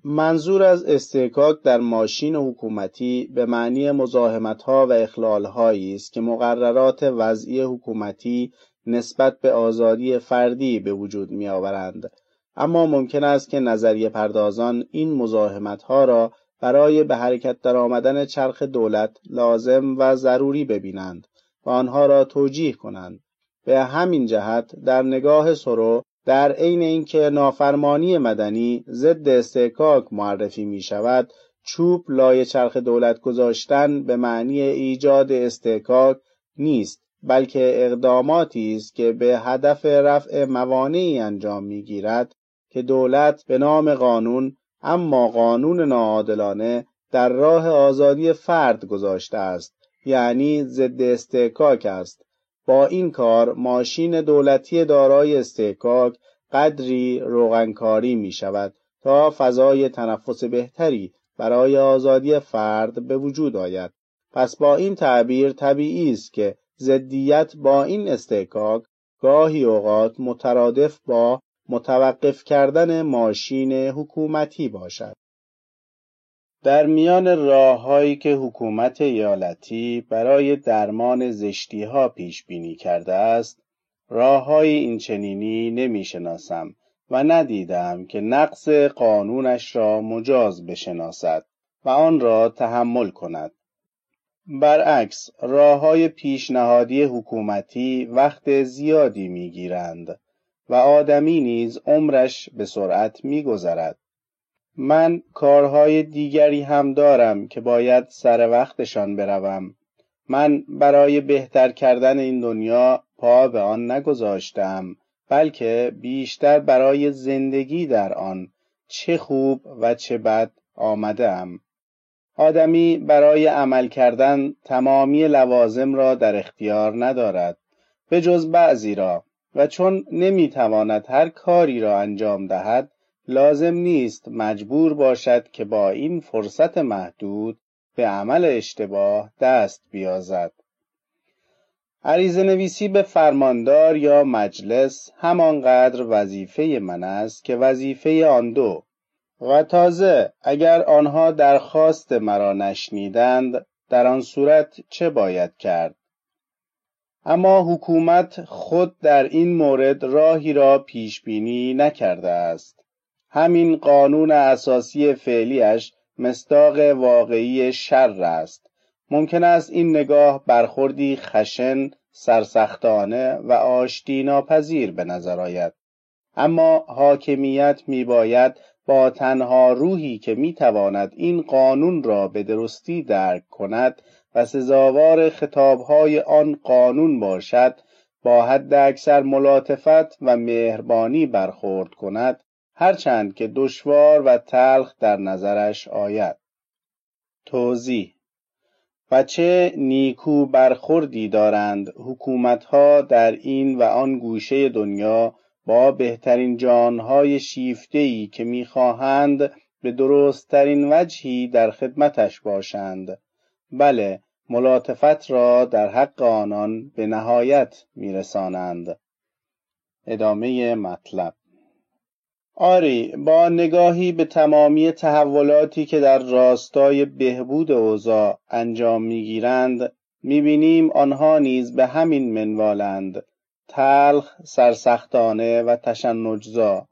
منظور از استحقاق در ماشین حکومتی به معنی مزاحمت‌ها و اخلال‌هایی است که مقررات وضعی حکومتی نسبت به آزادی فردی به وجود می‌آورند. اما ممکن است که نظریه پردازان این مزاحمت‌ها را برای به حرکت درآمدن چرخ دولت لازم و ضروری ببینند و آنها را توجیه کنند. به همین جهت در نگاه سرو در عین اینکه نافرمانی مدنی ضد استحقاق معرفی می شود، چوب لای چرخ دولت گذاشتن به معنی ایجاد استحقاق نیست، بلکه اقداماتی است که به هدف رفع موانعی انجام می گیرد که دولت به نام قانون، اما قانون ناعادلانه، در راه آزادی فرد گذاشته است، یعنی ضد استحقاق است. با این کار ماشین دولتی دارای استحقاق قدری روغنکاری می شود تا فضای تنفس بهتری برای آزادی فرد به وجود آید. پس با این تعبیر طبیعی است که ضدیت با این استحقاق گاهی اوقات مترادف با متوقف کردن ماشین حکومتی باشد. در میان راه‌هایی که حکومت ایالتی برای درمان زشتی‌ها پیش بینی کرده است، راه‌های اینچنینی نمی‌شناسم و ندیدم که نقض قانونش را مجاز بشناسد و آن را تحمل کند. برعکس، راه‌های پیشنهادی حکومتی وقت زیادی می‌گیرند و آدمی نیز عمرش به سرعت می‌گذرد. من کارهای دیگری هم دارم که باید سر وقتشان بروم. من برای بهتر کردن این دنیا پا به آن نگذاشتم، بلکه بیشتر برای زندگی در آن، چه خوب و چه بد، آمده‌ام. آدمی برای عمل کردن تمامی لوازم را در اختیار ندارد، به جز بعضی را، و چون نمیتواند هر کاری را انجام دهد، لازم نیست مجبور باشد که با این فرصت محدود به عمل اشتباه دست بیازد. عریضه نویسی به فرماندار یا مجلس همانقدر وظیفه من است که وظیفه آن دو، و تازه اگر آنها درخواست مرا نشنیدند، در آن صورت چه باید کرد؟ اما حکومت خود در این مورد راهی را پیش بینی نکرده است. همین قانون اساسی فعلیش مصداق واقعی شر است. ممکن است این نگاه برخوردی خشن، سرسختانه و آشتی ناپذیر به نظر آید، اما حاکمیت میباید با تنها روحی که میتواند این قانون را به درستی درک کند و سزاوار خطابهای آن قانون باشد، با حد اکثر ملاطفت و مهربانی برخورد کند، هرچند که دشوار و تلخ در نظرش آید. توضیح: و چه نیکو برخوردی دارند حکومتها در این و آن گوشه دنیا با بهترین جانهای شیفته‌ای که می‌خواهند به درست‌ترین وجهی در خدمتش باشند. بله، ملاطفت را در حق آنان به نهایت می‌رسانند. ادامه مطلب. آری، با نگاهی به تمامی تحولاتی که در راستای بهبود اوضاع انجام می‌گیرند، می‌بینیم آنها نیز به همین منوالند: تلخ، سرسختانه و تشنجزا،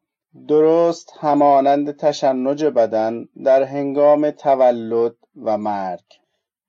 درست همانند تشنج بدن در هنگام تولد و مرگ.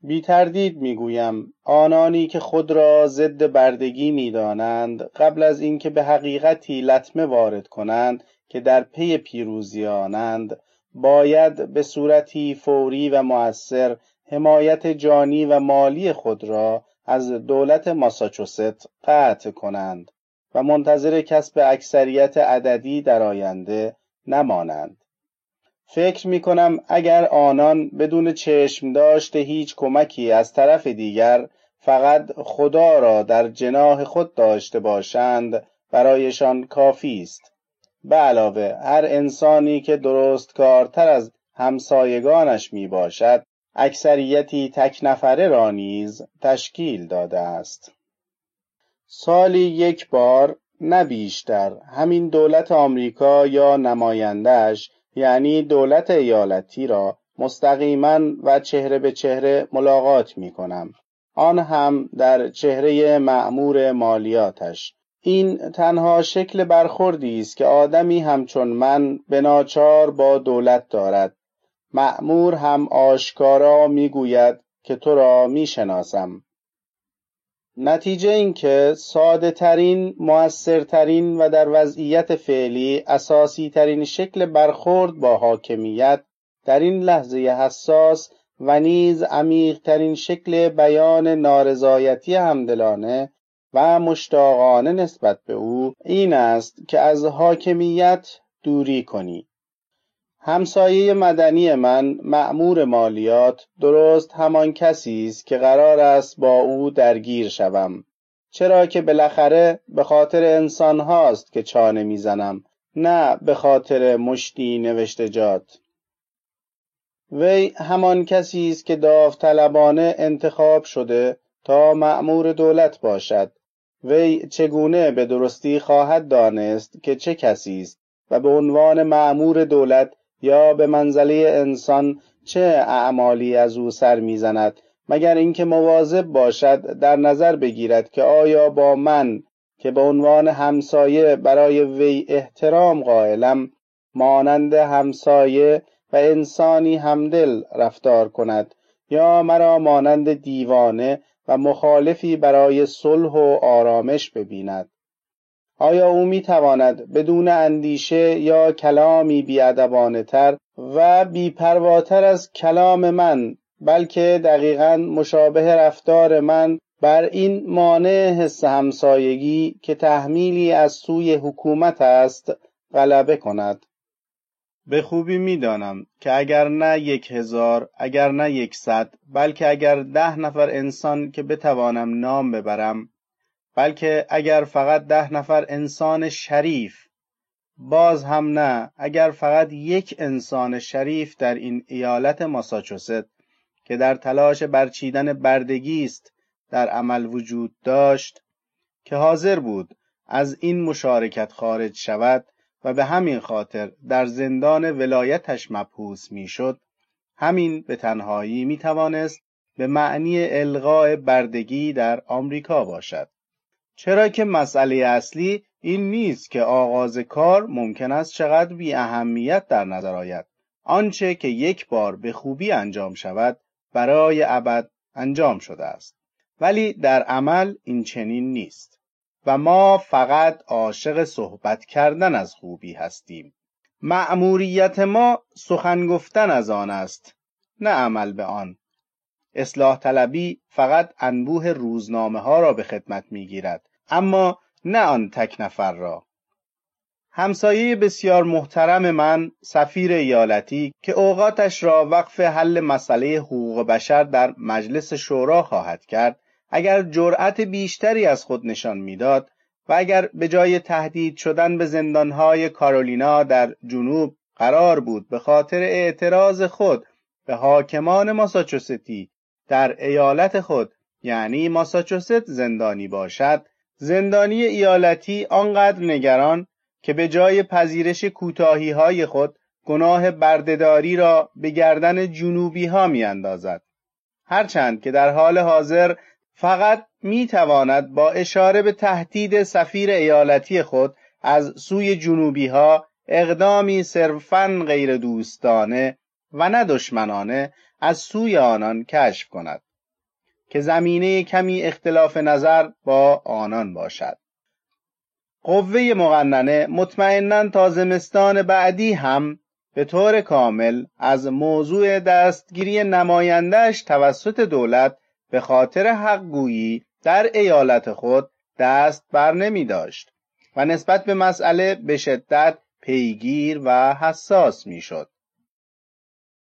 بی تردید میگویم آنانی که خود را ضد بردگی می‌دانند، قبل از اینکه به حقیقتی لطمه وارد کنند که در پی پیروزی آنند، باید به صورتی فوری و مؤثر حمایت جانی و مالی خود را از دولت ماساچوست قطع کنند و منتظر کسب اکثریت عددی در آینده نمانند. فکر می‌کنم اگر آنان بدون چشم داشته هیچ کمکی از طرف دیگر فقط خدا را در جناح خود داشته باشند، برایشان کافی است. به علاوه هر انسانی که درست کارتر از همسایگانش می باشد، اکثریتی تک نفره را نیز تشکیل داده است. سالی یک بار، نه بیشتر، همین دولت آمریکا یا نماینده‌اش، یعنی دولت ایالتی را مستقیما و چهره به چهره ملاقات می کنم، آن هم در چهره مأمور مالیاتش. این تنها شکل برخوردی است که آدمی همچون من به ناچار با دولت دارد. مأمور هم آشکارا می گوید که تو را می شناسم. نتیجه این که ساده ترین، مؤثرترین و در وضعیت فعلی اساسی ترین شکل برخورد با حاکمیت در این لحظه حساس و نیز عمیق ترین شکل بیان نارضایتی همدلانه و مشتاقانه نسبت به او این است که از حاکمیت دوری کنی. همسایه مدنی من، مأمور مالیات، درست همان کسی است که قرار است با او درگیر شوم، چرا که بالاخره به خاطر انسان هاست که چانه میزنم، نه به خاطر مشتی نوشتجات. وی همان کسی است که داوطلبانه انتخاب شده تا مأمور دولت باشد. وی چگونه به درستی خواهد دانست که چه کسی است و به عنوان مأمور دولت یا به منزله انسان چه اعمالی از او سر میزند، مگر اینکه مواظب باشد در نظر بگیرد که آیا با من که به عنوان همسایه برای وی احترام قائلم، مانند همسایه و انسانی همدل رفتار کند یا مرا مانند دیوانه و مخالفی برای صلح و آرامش ببیند. آیا او میتواند بدون اندیشه یا کلامی بی‌ادبانه‌تر و بی‌پرواتر از کلام من، بلکه دقیقاً مشابه رفتار من، بر این مانع حس همسایگی که تحمیلی از سوی حکومت است غلبه کند؟ به خوبی میدانم که اگر نه 1000، اگر نه 100، بلکه اگر 10 نفر انسان که بتوانم نام ببرم، بلکه اگر فقط 10 نفر انسان شریف، باز هم نه، اگر فقط یک انسان شریف در این ایالت ماساچوست که در تلاش برچیدن بردگی است در عمل وجود داشت، که حاضر بود از این مشارکت خارج شود و به همین خاطر در زندان ولایتش مبحوث میشد، همین به تنهایی میتوانست به معنی الغاء بردگی در آمریکا باشد. چرا که مسئله اصلی این نیست که آغاز کار ممکن است چقدر بی اهمیت در نظر آید. آنچه که یک بار به خوبی انجام شود برای ابد انجام شده است. ولی در عمل این چنین نیست و ما فقط عاشق صحبت کردن از خوبی هستیم. مأموریت ما سخن گفتن از آن است، نه عمل به آن. اصلاح طلبی فقط انبوه روزنامه ها را به خدمت می گیرد، اما نه آن تک نفر را. همسایه بسیار محترم من، سفیر ایالتی که اوقاتش را وقف حل مسئله حقوق بشر در مجلس شورا خواهد کرد، اگر جرأت بیشتری از خود نشان میداد و اگر به جای تهدید شدن به زندانهای کارولینا در جنوب قرار بود به خاطر اعتراض خود به حاکمان ماساچوستی در ایالت خود، یعنی ماساچوست، زندانی باشد، زندانی ایالتی آنقدر نگران که به جای پذیرش کوتاهی‌های خود گناه بردهداری را به گردن جنوبی‌ها می‌اندازد، هرچند که در حال حاضر فقط می‌تواند با اشاره به تهدید سفیر ایالتی خود از سوی جنوبی‌ها اقدامی صرفاً غیر دوستانه و نه دشمنانه از سوی آنان کشف کند که زمینه کمی اختلاف نظر با آنان باشد. قوه مقننه مطمئناً تا زمستان بعدی هم به طور کامل از موضوع دستگیری نماینده‌اش توسط دولت به خاطر حق‌گویی در ایالت خود دست بر نمی داشت و نسبت به مسئله به شدت پیگیر و حساس می شد.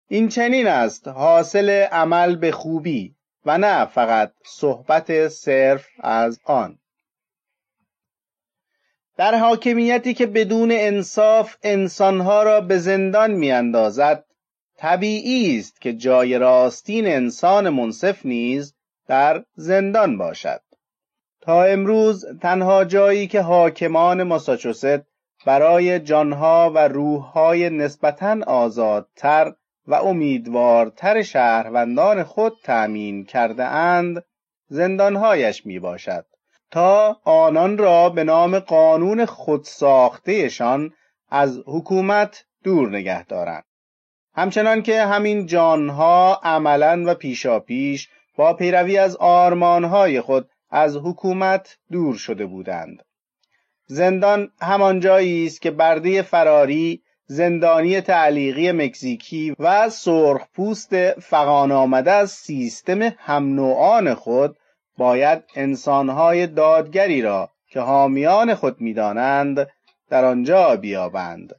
این چنین است حاصل عمل به خوبی و نه فقط صحبت صرف از آن. در حاکمیتی که بدون انصاف انسانها را به زندان می اندازد، طبیعی است که جای راستین انسان منصف نیز در زندان باشد. تا امروز تنها جایی که حاکمان ماساچوست برای جانها و روحهای نسبتاً آزادتر و امیدوارتر شهروندان خود تأمین کرده اند زندانهایش می باشد تا آنان را به نام قانون خودساخته‌شان از حکومت دور نگه دارند. همچنان که همین جانها عملاً و پیشاپیش با پیروی از آرمانهای خود از حکومت دور شده بودند. زندان همان جایی است که برده فراری، زندانی تعلیقی مکزیکی و سرخپوست فغان آمده از سیستم هم نوعان خود باید انسانهای دادگری را که حامیان خود می‌دانند در آنجا بیابند.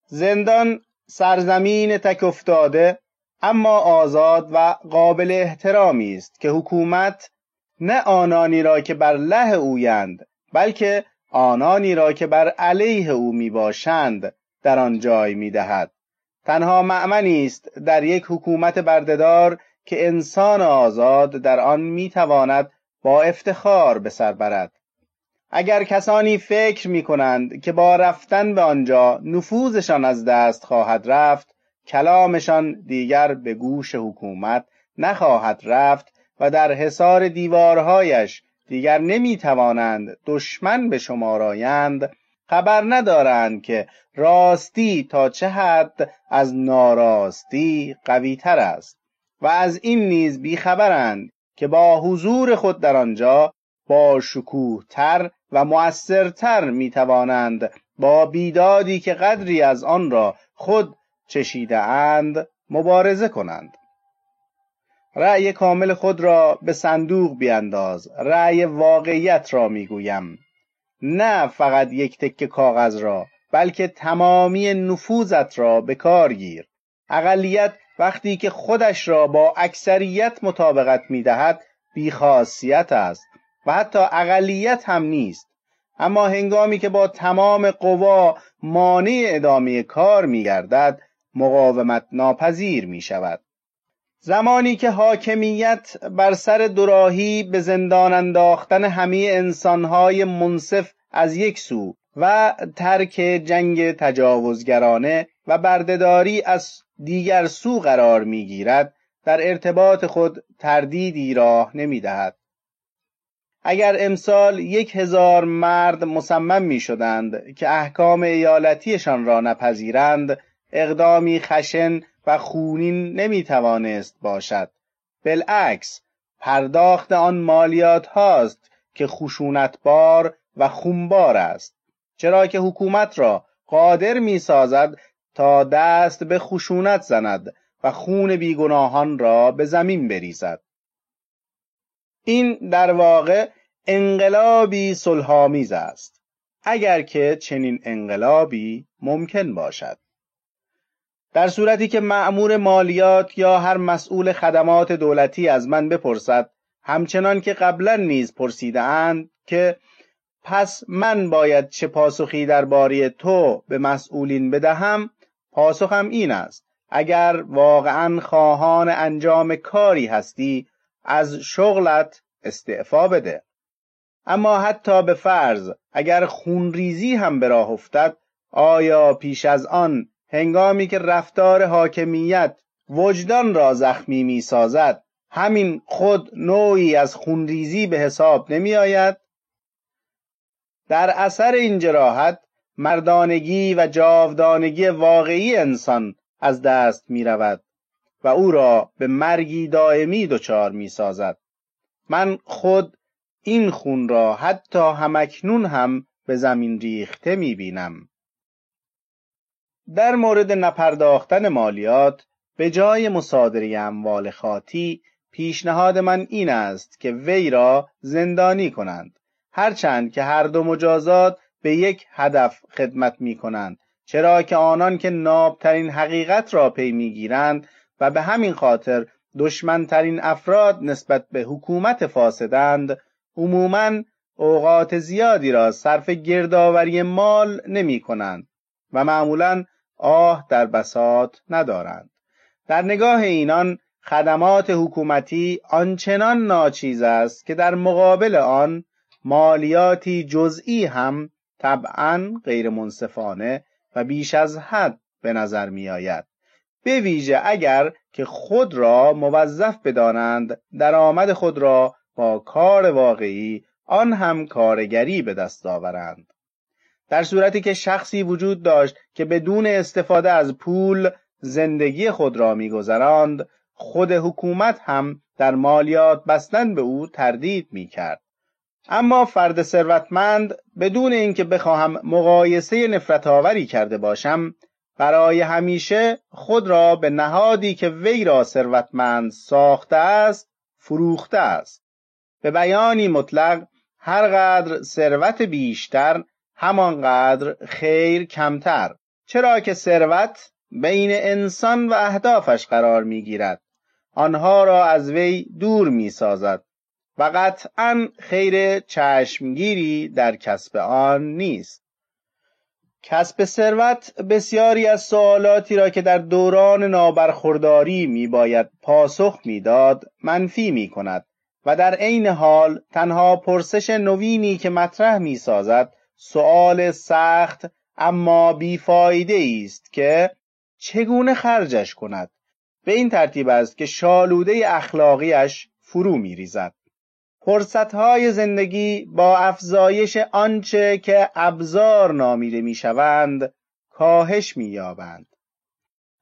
زندان سرزمین تک افتاده اما آزاد و قابل احترامی است که حکومت نه آنانی را که بر له اویند بلکه آنانی را که بر علیه او می باشند در آن جای می دهد. تنها مأمنی است در یک حکومت بردهدار که انسان آزاد در آن می تواند با افتخار به سر برد. اگر کسانی فکر می کنند که با رفتن به آنجا نفوذشان از دست خواهد رفت، کلامشان دیگر به گوش حکومت نخواهد رفت و در حصار دیوارهایش دیگر نمی توانند دشمن به شمار آیند، خبر ندارند که راستی تا چه حد از ناراستی قوی تر است و از این نیز بیخبرند که با حضور خود در آنجا با شکوه تر و مؤثرتر می توانند با بیدادی که قدری از آن را خود چشیده اند مبارزه کنند. رأی کامل خود را به صندوق بینداز. رأی واقعیت را میگویم، نه فقط یک تکه کاغذ را، بلکه تمامی نفوذت را به کار گیر. اقلیت وقتی که خودش را با اکثریت مطابقت میدهد بیخاصیت است و حتی اقلیت هم نیست، اما هنگامی که با تمام قوا مانع ادامه کار میگردد مقاومت ناپذیر می شود. زمانی که حاکمیت بر سر دوراهی به زندان انداختن همه انسانهای منصف از یک سو و ترک جنگ تجاوزگرانه و بردهداری از دیگر سو قرار می گیرد، در ارتباط خود تردیدی راه نمی دهد. اگر امسال 1000 مرد مصمم می شدند که احکام ایالتیشان را نپذیرند، اقدامی خشن و خونین نمی توانست باشد. بالعکس، پرداخت آن مالیات هاست که خشونتبار و خونبار است، چرا که حکومت را قادر می سازد تا دست به خشونت زند و خون بیگناهان را به زمین بریزد. این در واقع انقلابی صلح‌آمیز است، اگر که چنین انقلابی ممکن باشد. در صورتی که مأمور مالیات یا هر مسئول خدمات دولتی از من بپرسد، همچنان که قبلا نیز پرسیده اند که پس من باید چه پاسخی درباره تو به مسئولین بدهم، پاسخم این است: اگر واقعا خواهان انجام کاری هستی، از شغلت استعفا بده. اما حتی به فرض اگر خونریزی هم به راه افتد، آیا پیش از آن هنگامی که رفتار حاکمیت وجدان را زخمی می سازد، همین خود نوعی از خونریزی به حساب نمی آید؟ در اثر این جراحت مردانگی و جاودانگی واقعی انسان از دست می رود و او را به مرگی دائمی دچار می سازد. من خود این خون را حتی همکنون هم به زمین ریخته می بینم. در مورد نپرداختن مالیات به جای مصادره اموال خاطی، پیشنهاد من این است که وی را زندانی کنند، هرچند که هر دو مجازات به یک هدف خدمت می کنند، چرا که آنان که نابترین حقیقت را پی می گیرند و به همین خاطر دشمنترین افراد نسبت به حکومت فاسدند، عموماً اوقات زیادی را صرف گردآوری مال نمی کنند و معمولاً آه در بساط ندارند. در نگاه اینان خدمات حکومتی آنچنان ناچیز است که در مقابل آن مالیاتی جزئی هم طبعاً غیر منصفانه و بیش از حد به نظر می آید، به ویژه اگر که خود را موظف بدانند درآمد خود را با کار واقعی، آن هم کارگری، به دست آورند. در صورتی که شخصی وجود داشت که بدون استفاده از پول زندگی خود را می‌گذراند، خود حکومت هم در مالیات بستن به او تردید می‌کرد. اما فرد ثروتمند، بدون اینکه بخواهم مقایسه نفرت‌آوری کرده باشم، برای همیشه خود را به نهادی که وی را ثروتمند ساخته است فروخته است. به بیانی مطلق، هر قدر ثروت بیشتر همانقدر خیر کمتر، چرا که ثروت بین انسان و اهدافش قرار می‌گیرد، آنها را از وی دور می‌سازد و قطعاً خیر چشمگیری در کسب آن نیست. کسب ثروت بسیاری از سوالاتی را که در دوران نابرخورداری میباید پاسخ میداد منفی میکند و در عین حال تنها پرسش نوینی که مطرح میسازد سؤال سخت اما بیفایده است که چگونه خرجش کند. به این ترتیب است که شالوده اخلاقیش فرو میریزد. فرصت‌های زندگی با افزایش آنچه که ابزار نامیده می‌شوند کاهش می‌یابند.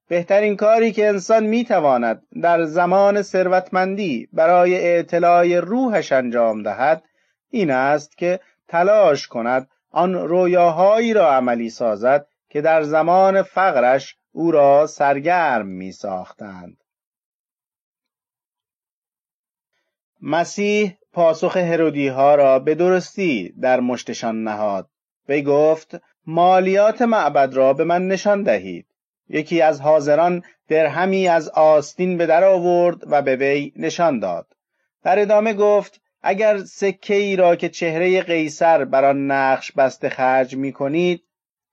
بهترین کاری که انسان می‌تواند در زمان ثروتمندی برای اعتلاع روحش انجام دهد این است که تلاش کند آن رویاهایی را عملی سازد که در زمان فقرش او را سرگرم می‌ساختند. مسیح پاسخ هرودی‌ها را به درستی در مشتشان نهاد. وی گفت مالیات معبد را به من نشان دهید. یکی از حاضران درهمی از آستین به در آورد و به وی نشان داد. در ادامه گفت اگر سکه‌ای را که چهره قیصر بر آن نقش بسته خرج می‌کنید،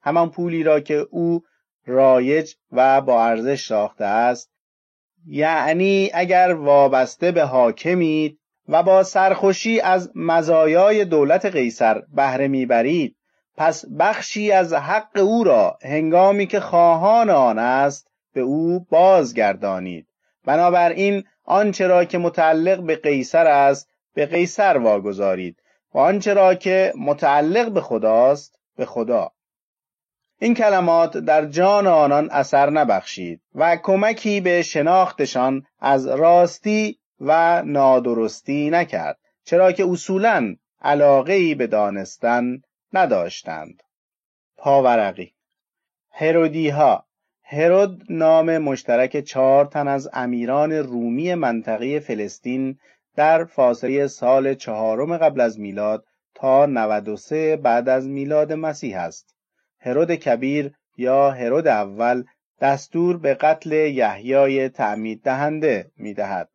همان پولی را که او رایج و با ارزش ساخته است، یعنی اگر وابسته به حاکمید و با سرخوشی از مزایای دولت قیصر بهره میبرید، پس بخشی از حق او را هنگامی که خواهان آن است به او بازگردانید. بنابراین آنچه را که متعلق به قیصر است به قیصر واگذارید و آنچه را که متعلق به خداست به خدا. این کلمات در جان آنان اثر نبخشید و کمکی به شناختشان از راستی و نادرستی نکرد، چرا که اصولاً علاقه‌ای به دانستن نداشتند. پاورقی هرودی‌ها. هرود نام مشترک 4 تن از امیران رومی منطقه فلسطین در فاصله سال 4 قبل از میلاد تا 93 بعد از میلاد مسیح است. هرود کبیر یا هرود اول دستور به قتل یحیای تعمید دهنده می‌دهد.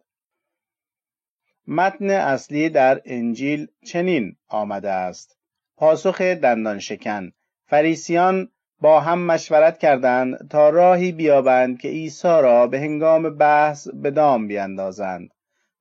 متن اصلی در انجیل چنین آمده است: پاسخ دندان شکن. فریسیان با هم مشورت کردند تا راهی بیابند که عیسی را به هنگام بحث به دام بیندازند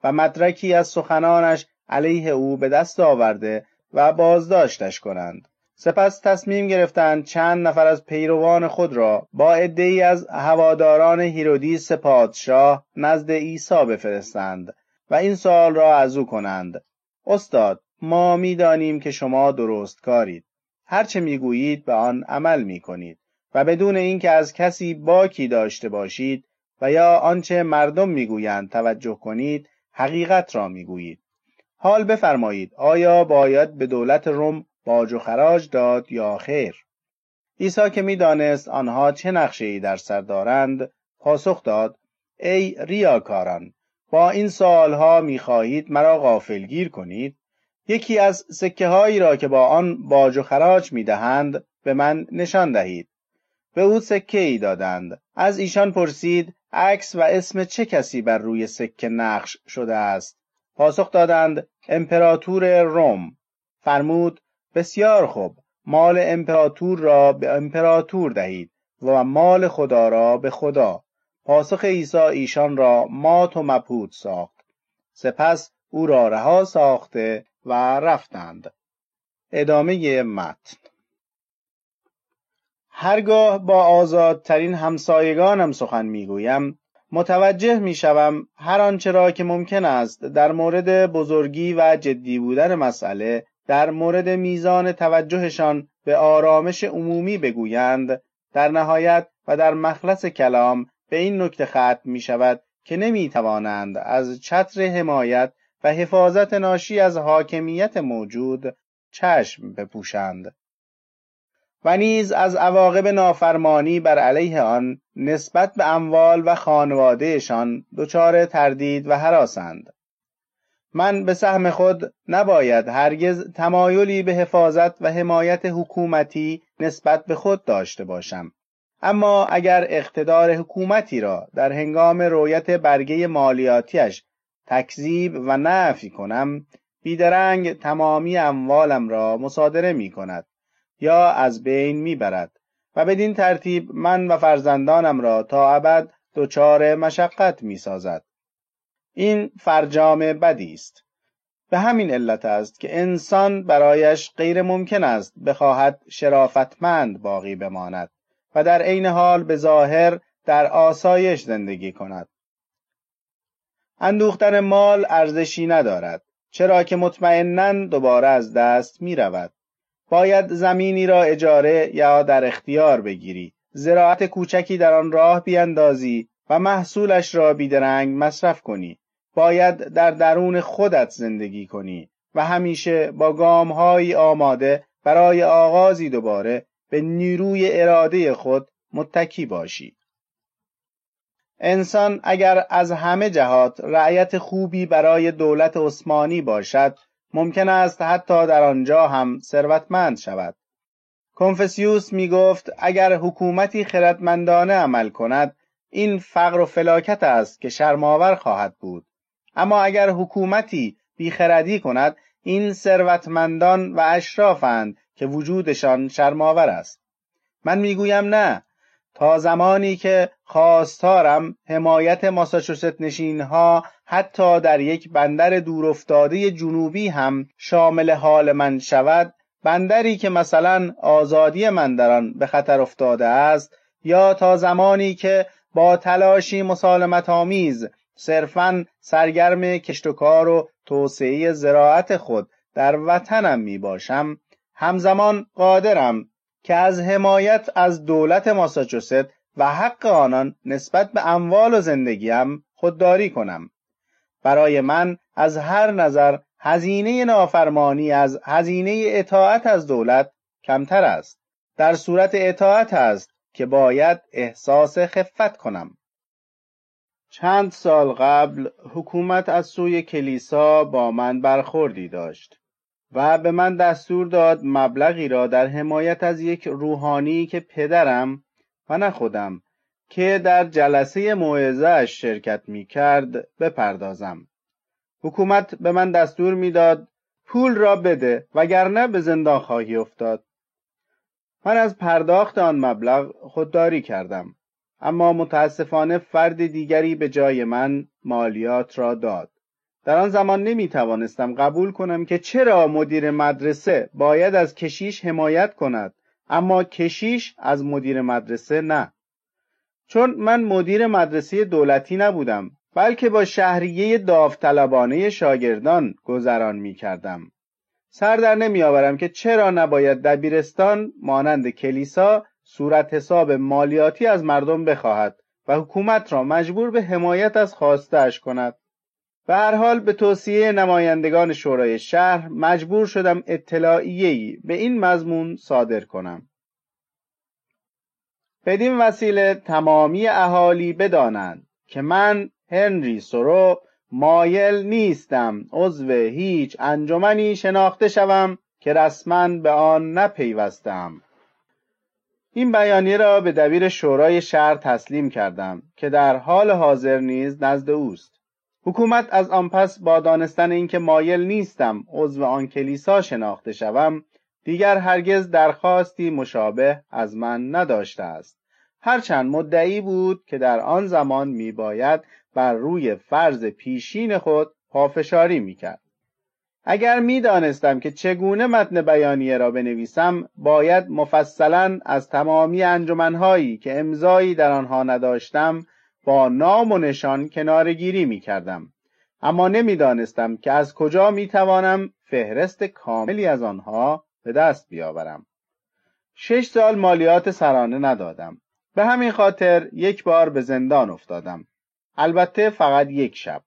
و مدرکی از سخنانش علیه او به دست آورده و بازداشتش کنند. سپس تصمیم گرفتند چند نفر از پیروان خود را با عده‌ای از هواداران هیرودیس پادشاه نزد عیسی بفرستند و این سوال را از او کنند: استاد، ما می‌دانیم که شما درست کارید. هرچه می‌گویید به آن عمل می‌کنید و بدون اینکه از کسی باکی داشته باشید و یا آنچه مردم می‌گویند توجه کنید، حقیقت را می‌گویید. حال بفرمایید، آیا باید به دولت روم باج و خراج داد یا خیر؟ عیسی که می‌دانست آنها چه نقشه‌ای در سر دارند، پاسخ داد: ای ریاکاران، با این سوالها می‌خواهید مرا غافلگیر کنید؟ یکی از سکه‌هایی را که با آن باج و خراج می‌دهند به من نشان دهید. به او سکه‌ای دادند. از ایشان پرسید: عکس و اسم چه کسی بر روی سکه نقش شده است؟ پاسخ دادند: امپراتور روم. فرمود: بسیار خوب، مال امپراتور را به امپراتور دهید و مال خدا را به خدا. پاسخ عیسی ایشان را مات و مبهوت ساخت. سپس او را رها ساخته و رفتند. ادامه متن. هرگاه با آزادترین همسایگانم سخن میگویم، متوجه میشوم هر آنچه را که ممکن است در مورد بزرگی و جدی بودن مسئله، در مورد میزان توجهشان به آرامش عمومی بگویند، در نهایت و در مخلص کلام به این نکته ختم می شود که نمی توانند از چتر حمایت و حفاظت ناشی از حاکمیت موجود چشم بپوشند و نیز از عواقب نافرمانی بر علیه آن نسبت به اموال و خانوادهشان دچار تردید و هراسند. من به سهم خود نباید هرگز تمایلی به حفاظت و حمایت حکومتی نسبت به خود داشته باشم، اما اگر اقتدار حکومتی را در هنگام رؤیت برگه مالیاتیش تکذیب و نفی کنم، بیدرنگ تمامی اموالم را مصادره می کند یا از بین می برد و بدین ترتیب من و فرزندانم را تا ابد دچار مشقت می سازد. این فرجام بدی است. به همین علت است که انسان برایش غیر ممکن است بخواهد شرافتمند باقی بماند و در عین حال به ظاهر در آسایش زندگی کند. اندوختن مال ارزشی ندارد، چرا که مطمئناً دوباره از دست می رود. باید زمینی را اجاره یا در اختیار بگیری، زراعت کوچکی در آن راه بیندازی و محصولش را بیدرنگ مصرف کنی. باید در درون خودت زندگی کنی و همیشه با گام‌های آماده برای آغازی دوباره به نیروی اراده خود متکی باشی. انسان اگر از همه جهات رعیت خوبی برای دولت عثمانی باشد، ممکن است حتی در آنجا هم ثروتمند شود. کنفوسیوس می گفت اگر حکومتی خردمندانه عمل کند، این فقر و فلاکت است که شرم‌آور خواهد بود. اما اگر حکومتی بیخردی کند، این ثروتمندان و اشرافند که وجودشان شرم‌آور است. من میگویم نه، تا زمانی که خواستارم حمایت ماساچوست نشینها حتی در یک بندر دورافتاده جنوبی هم شامل حال من شود، بندری که مثلا آزادی من در آن به خطر افتاده است، یا تا زمانی که با تلاشی مسالمت آمیز صرفاً سرگرم کشت و کار و توسعه زراعت خود در وطنم می باشم، همزمان قادرم که از حمایت از دولت ماساچوست و حق آنان نسبت به اموال و زندگیم خودداری کنم. برای من از هر نظر هزینه نافرمانی از هزینه اطاعت از دولت کمتر است. در صورت اطاعت است که باید احساس خفت کنم. چند سال قبل حکومت از سوی کلیسا با من برخوردی داشت و به من دستور داد مبلغی را در حمایت از یک روحانی که پدرم و نه خودم که در جلسه موعظه‌اش شرکت می کرد بپردازم. حکومت به من دستور می داد پول را بده وگرنه به زندان خواهی افتاد. من از پرداخت آن مبلغ خودداری کردم، اما متاسفانه فرد دیگری به جای من مالیات را داد در آن زمان نمیتوانستم قبول کنم که چرا مدیر مدرسه باید از کشیش حمایت کند اما کشیش از مدیر مدرسه نه. چون من مدیر مدرسه دولتی نبودم بلکه با شهریه داوطلبانه شاگردان گذران می‌کردم. سر در نمی‌آورم که چرا نباید دبیرستان مانند کلیسا صورت حساب مالیاتی از مردم بخواهد و حکومت را مجبور به حمایت از خواسته‌اش کند. به هر حال به توصیه نمایندگان شورای شهر مجبور شدم اطلاعیه‌ای به این مضمون صادر کنم. بدین وسیله تمامی اهالی بدانند که من هنری سورو مایل نیستم عضو هیچ انجمنی شناخته شوم که رسما به آن نپیوستم. این بیانیه را به دبیر شورای شهر تسلیم کردم که در حال حاضر نیز نزد اوست. حکومت از آن پس با دانستن اینکه مایل نیستم عضو آن کلیسا شناخته شوم دیگر هرگز درخواستی مشابه از من نداشته است، هرچند مدعی بود که در آن زمان میباید بر روی فرض پیشین خود پافشاری میکرد. اگر میدانستم که چگونه متن بیانیه را بنویسم باید مفصلا از تمامی انجمنهایی که امضایی در آنها نداشتم با نام و نشان کناره‌گیری میکردم، اما نمیدانستم که از کجا میتوانم فهرست کاملی از آنها به دست بیاورم. 6 سال مالیات سرانه ندادم. به همین خاطر یک بار به زندان افتادم، البته فقط یک شب.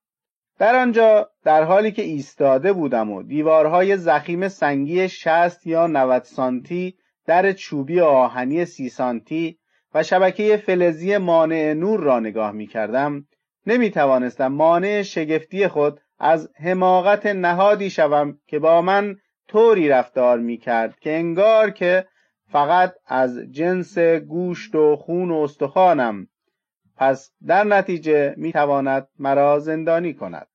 در آنجا در حالی که ایستاده بودم و دیوارهای ضخیم سنگی 60 یا 90 سانتی، در چوبی آهنی 30 سانتی و شبکه فلزی مانع نور را نگاه می کردم، نمی توانستم مانع شگفتی خود از حماقت نهادی شوم که با من طوری رفتار می کرد که انگار که فقط از جنس گوشت و خون و استخوانم، پس در نتیجه می تواند مرا زندانی کند.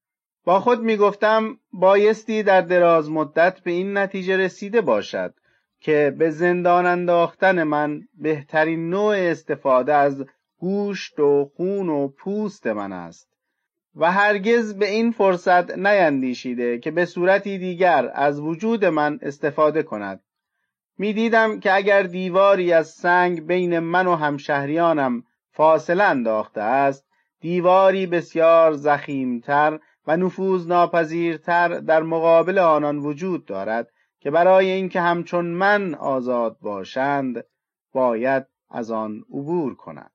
با خود می گفتم بایستی در دراز مدت به این نتیجه رسیده باشد که به زندان انداختن من بهترین نوع استفاده از گوشت و خون و پوست من است و هرگز به این فرصت نیندیشیده که به صورتی دیگر از وجود من استفاده کند. می دیدم که اگر دیواری از سنگ بین من و همشهریانم فاصله انداخته است، دیواری بسیار ضخیمتر و نفوذناپذیرتر در مقابل آنان وجود دارد که برای اینکه همچون من آزاد باشند باید از آن عبور کنند.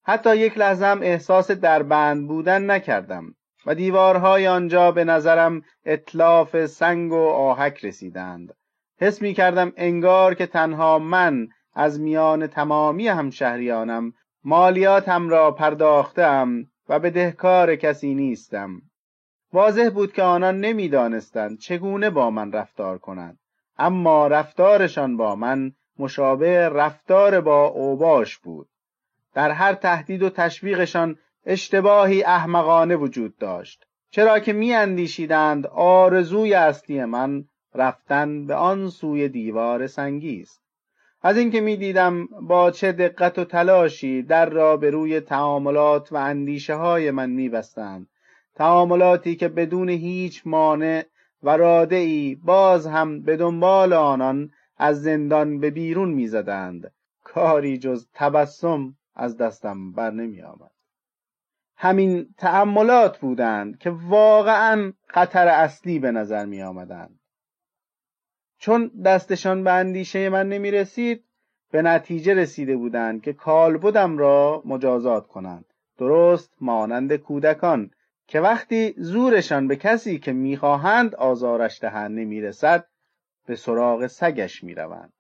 حتی یک لحظه هم احساس دربند بودن نکردم و دیوارهای آنجا به نظرم اتلاف سنگ و آهک رسیدند. حس می کردم انگار که تنها من از میان تمامی همشهریانم مالیاتم را پرداختم و بدهکار کسی نیستم. واضح بود که آنان نمی دانستند چگونه با من رفتار کنند، اما رفتارشان با من مشابه رفتار با اوباش بود. در هر تهدید و تشویقشان اشتباهی احمقانه وجود داشت، چرا که می اندیشیدند آرزوی اصلی من رفتن به آن سوی دیوار سنگی است. از اینکه می دیدم با چه دقت و تلاشی در را به روی تعاملات و اندیشه های من می بستند، تعاملاتی که بدون هیچ مانع و رادعی باز هم به دنبال آنان از زندان به بیرون می زدند، کاری جز تبسم از دستم بر نمی آمد. همین تأملات بودند که واقعاً خطر اصلی به نظر می آمدند. چون دستشان به اندیشه من نمی رسید، به نتیجه رسیده بودند که کالبدم را مجازات کنند، درست مانند کودکان که وقتی زورشان به کسی که می خواهند آزارش دهند نمی رسد، به سراغ سگش می روند.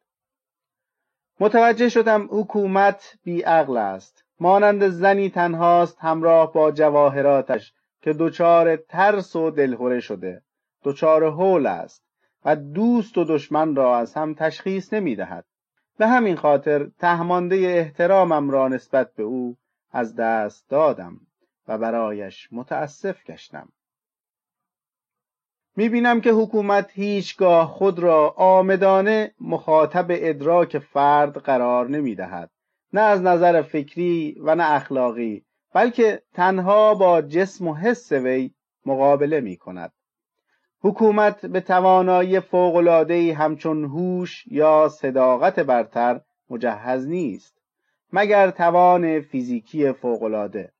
متوجه شدم حکومت بیعقل است، مانند زنی تنهاست همراه با جواهراتش که دچار ترس و دلهره شده، دچار هول است و دوست و دشمن را از هم تشخیص نمی دهد. به همین خاطر تهمانده احترامم را نسبت به او از دست دادم و برایش متاسف گشتم. می‌بینم که حکومت هیچگاه خود را عامدانه مخاطب ادراک فرد قرار نمی‌دهد، نه از نظر فکری و نه اخلاقی، بلکه تنها با جسم و حس وی مقابله می کند. حکومت به توانایی فوق‌العاده‌ای همچون هوش یا صداقت برتر مجهز نیست، مگر توان فیزیکی فوق‌العاده.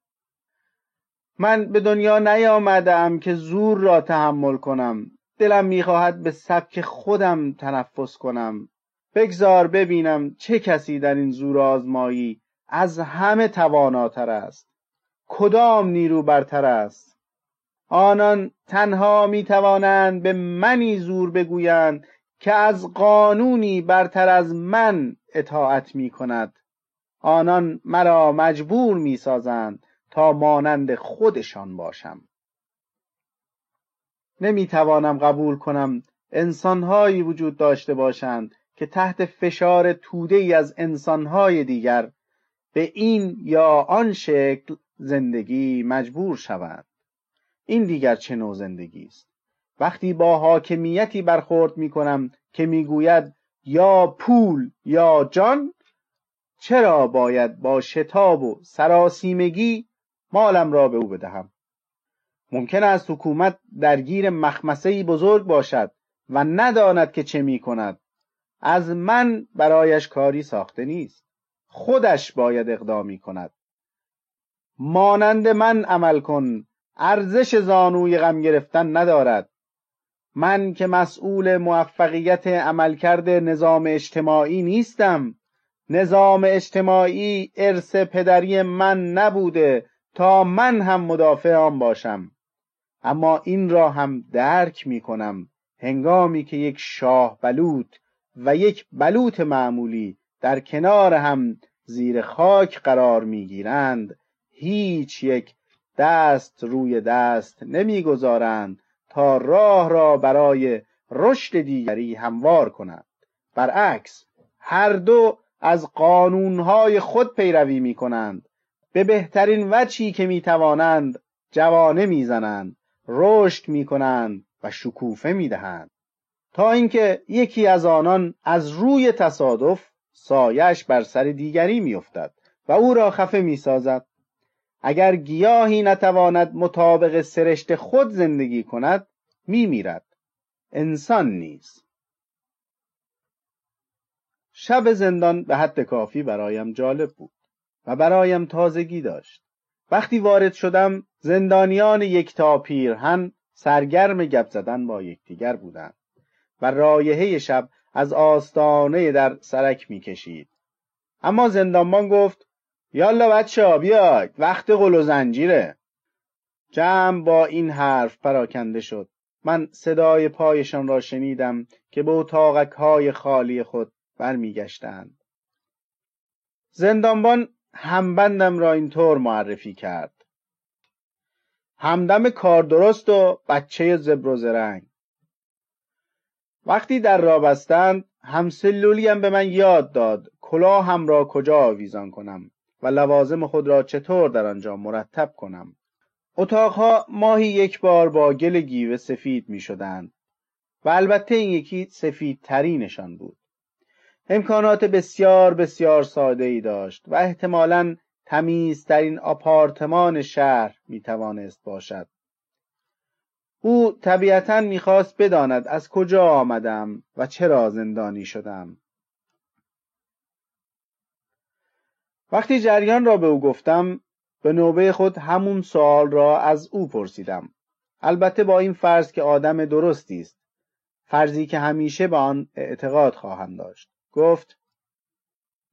من به دنیا نیامدم که زور را تحمل کنم. دلم می‌خواهد به سبک خودم تنفس کنم. بگذار ببینم چه کسی در این زور آزمایی از همه تواناتر است. کدام نیرو برتر است؟ آنان تنها می‌توانند به منی زور بگویند که از قانونی برتر از من اطاعت می‌کند. آنان مرا مجبور می‌سازند تا مانند خودشان باشم. نمی‌توانم قبول کنم انسان‌هایی وجود داشته باشند که تحت فشار توده‌ای از انسان‌های دیگر به این یا آن شکل زندگی مجبور شوند. این دیگر چه نوع زندگی است؟ وقتی با حاکمیتی برخورد می‌کنم که می‌گوید یا پول یا جان، چرا باید با شتاب و سراسیمگی مالم را به او بدهم؟ ممکن است حکومت درگیر مخمسه‌ای بزرگ باشد و نداند که چه می‌کند. از من برایش کاری ساخته نیست. خودش باید اقدامی کند. مانند من عمل کن. ارزش زانوی غم گرفتن ندارد. من که مسئول موفقیت عملکرد نظام اجتماعی نیستم. نظام اجتماعی ارث پدری من نبوده تا من هم مدافع آن باشم. اما این را هم درک می کنم هنگامی که یک شاه بلوط و یک بلوط معمولی در کنار هم زیر خاک قرار می گیرند، هیچ یک دست روی دست نمی گذارند تا راه را برای رشد دیگری هموار کنند. برعکس، هر دو از قانونهای خود پیروی می کنند. به بهترین وجهی که می توانند جوانه می زنند، رشد می کنند و شکوفه می دهند، تا اینکه یکی از آنان از روی تصادف سایش بر سر دیگری می افتد و او را خفه می سازد. اگر گیاهی نتواند مطابق سرشت خود زندگی کند، می میرد. انسان نیز. شب زندان به حد کافی برایم جالب بود و برایم تازگی داشت. وقتی وارد شدم، زندانیان یکتا پیرهن سرگرم گپ زدن با یکدیگر بودند و رایحه شب از آستانه در سرک می‌کشید. اما زندانبان گفت: یالا بچه‌ها بیاید، وقت قل و زنجیره. جمع با این حرف پراکنده شد. من صدای پایشان را شنیدم که به اتاقک‌های خالی خود برمیگشتند. زندانبان همبندم را اینطور معرفی کرد: همدم کار درست و بچه زبر و زرنگ. وقتی در را بستند، همسلولیم به من یاد داد کلاهم را کجا آویزان کنم و لوازم خود را چطور در آنجا مرتب کنم. اتاقها ماهی یک بار با گل گیوه سفید می شدند و البته این یکی سفید ترینشان بود. امکانات بسیار بسیار ساده ای داشت و احتمالاً تمیزترین آپارتمان شهر می توانست باشد. او طبیعتاً می‌خواست بداند از کجا آمدم و چرا زندانی شدم. وقتی جریان را به او گفتم، به نوبه خود همون سوال را از او پرسیدم. البته با این فرض که آدم درستی است، فرضی که همیشه به آن اعتقاد خواهم داشت. گفت: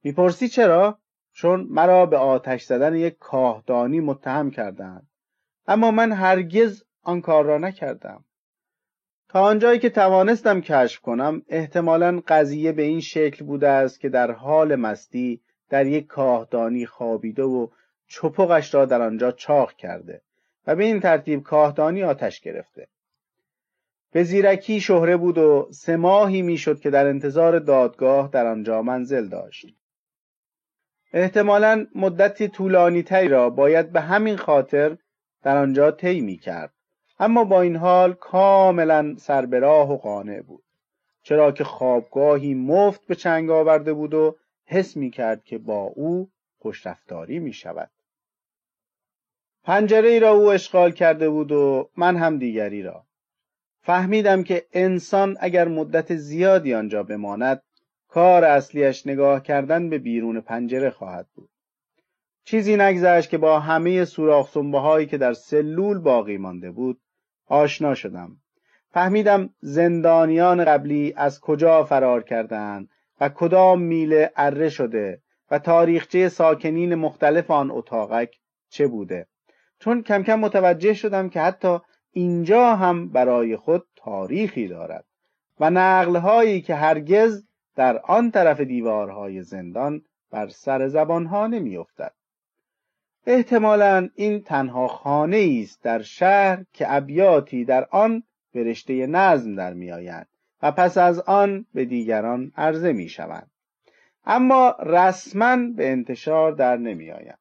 میپرسی چرا؟ چون مرا به آتش زدن یک کاهدانی متهم کردند، اما من هرگز آن کار را نکردم. تا آنجایی که توانستم کشف کنم، احتمالاً قضیه به این شکل بوده است که در حال مستی در یک کاهدانی خوابیده و چپقش را در آنجا چاق کرده و به این ترتیب کاهدانی آتش گرفته. به زیرکی شهره بود و 3 ماهی میشد که در انتظار دادگاه در آنجا منزل داشت. احتمالاً مدتی طولانی تری را باید به همین خاطر در آنجا طی می‌کرد، اما با این حال کاملا سر به راه و قانع بود، چرا که خوابگاهی مفت به چنگ آورده بود و حس می‌کرد که با او خوشرفتاری می‌شود. پنجره ای را او اشغال کرده بود و من هم دیگری را. فهمیدم که انسان اگر مدت زیادی آنجا بماند، کار اصلیش نگاه کردن به بیرون پنجره خواهد بود. چیزی نگذشت که با همه سوراخ سنبه هایی که در سلول باقی مانده بود آشنا شدم. فهمیدم زندانیان قبلی از کجا فرار کردند و کدام میله اره شده و تاریخچه ساکنین مختلف آن اتاقک چه بوده. چون کم کم متوجه شدم که حتی اینجا هم برای خود تاریخی دارد و نقل‌هایی که هرگز در آن طرف دیوارهای زندان بر سر زبانها نمی‌افتد. احتمالاً این تنها خانه است در شهر که ابیاتی در آن به رشته نظم در می‌آیند و پس از آن به دیگران عرضه می‌شوند، اما رسماً به انتشار در نمی‌آیند.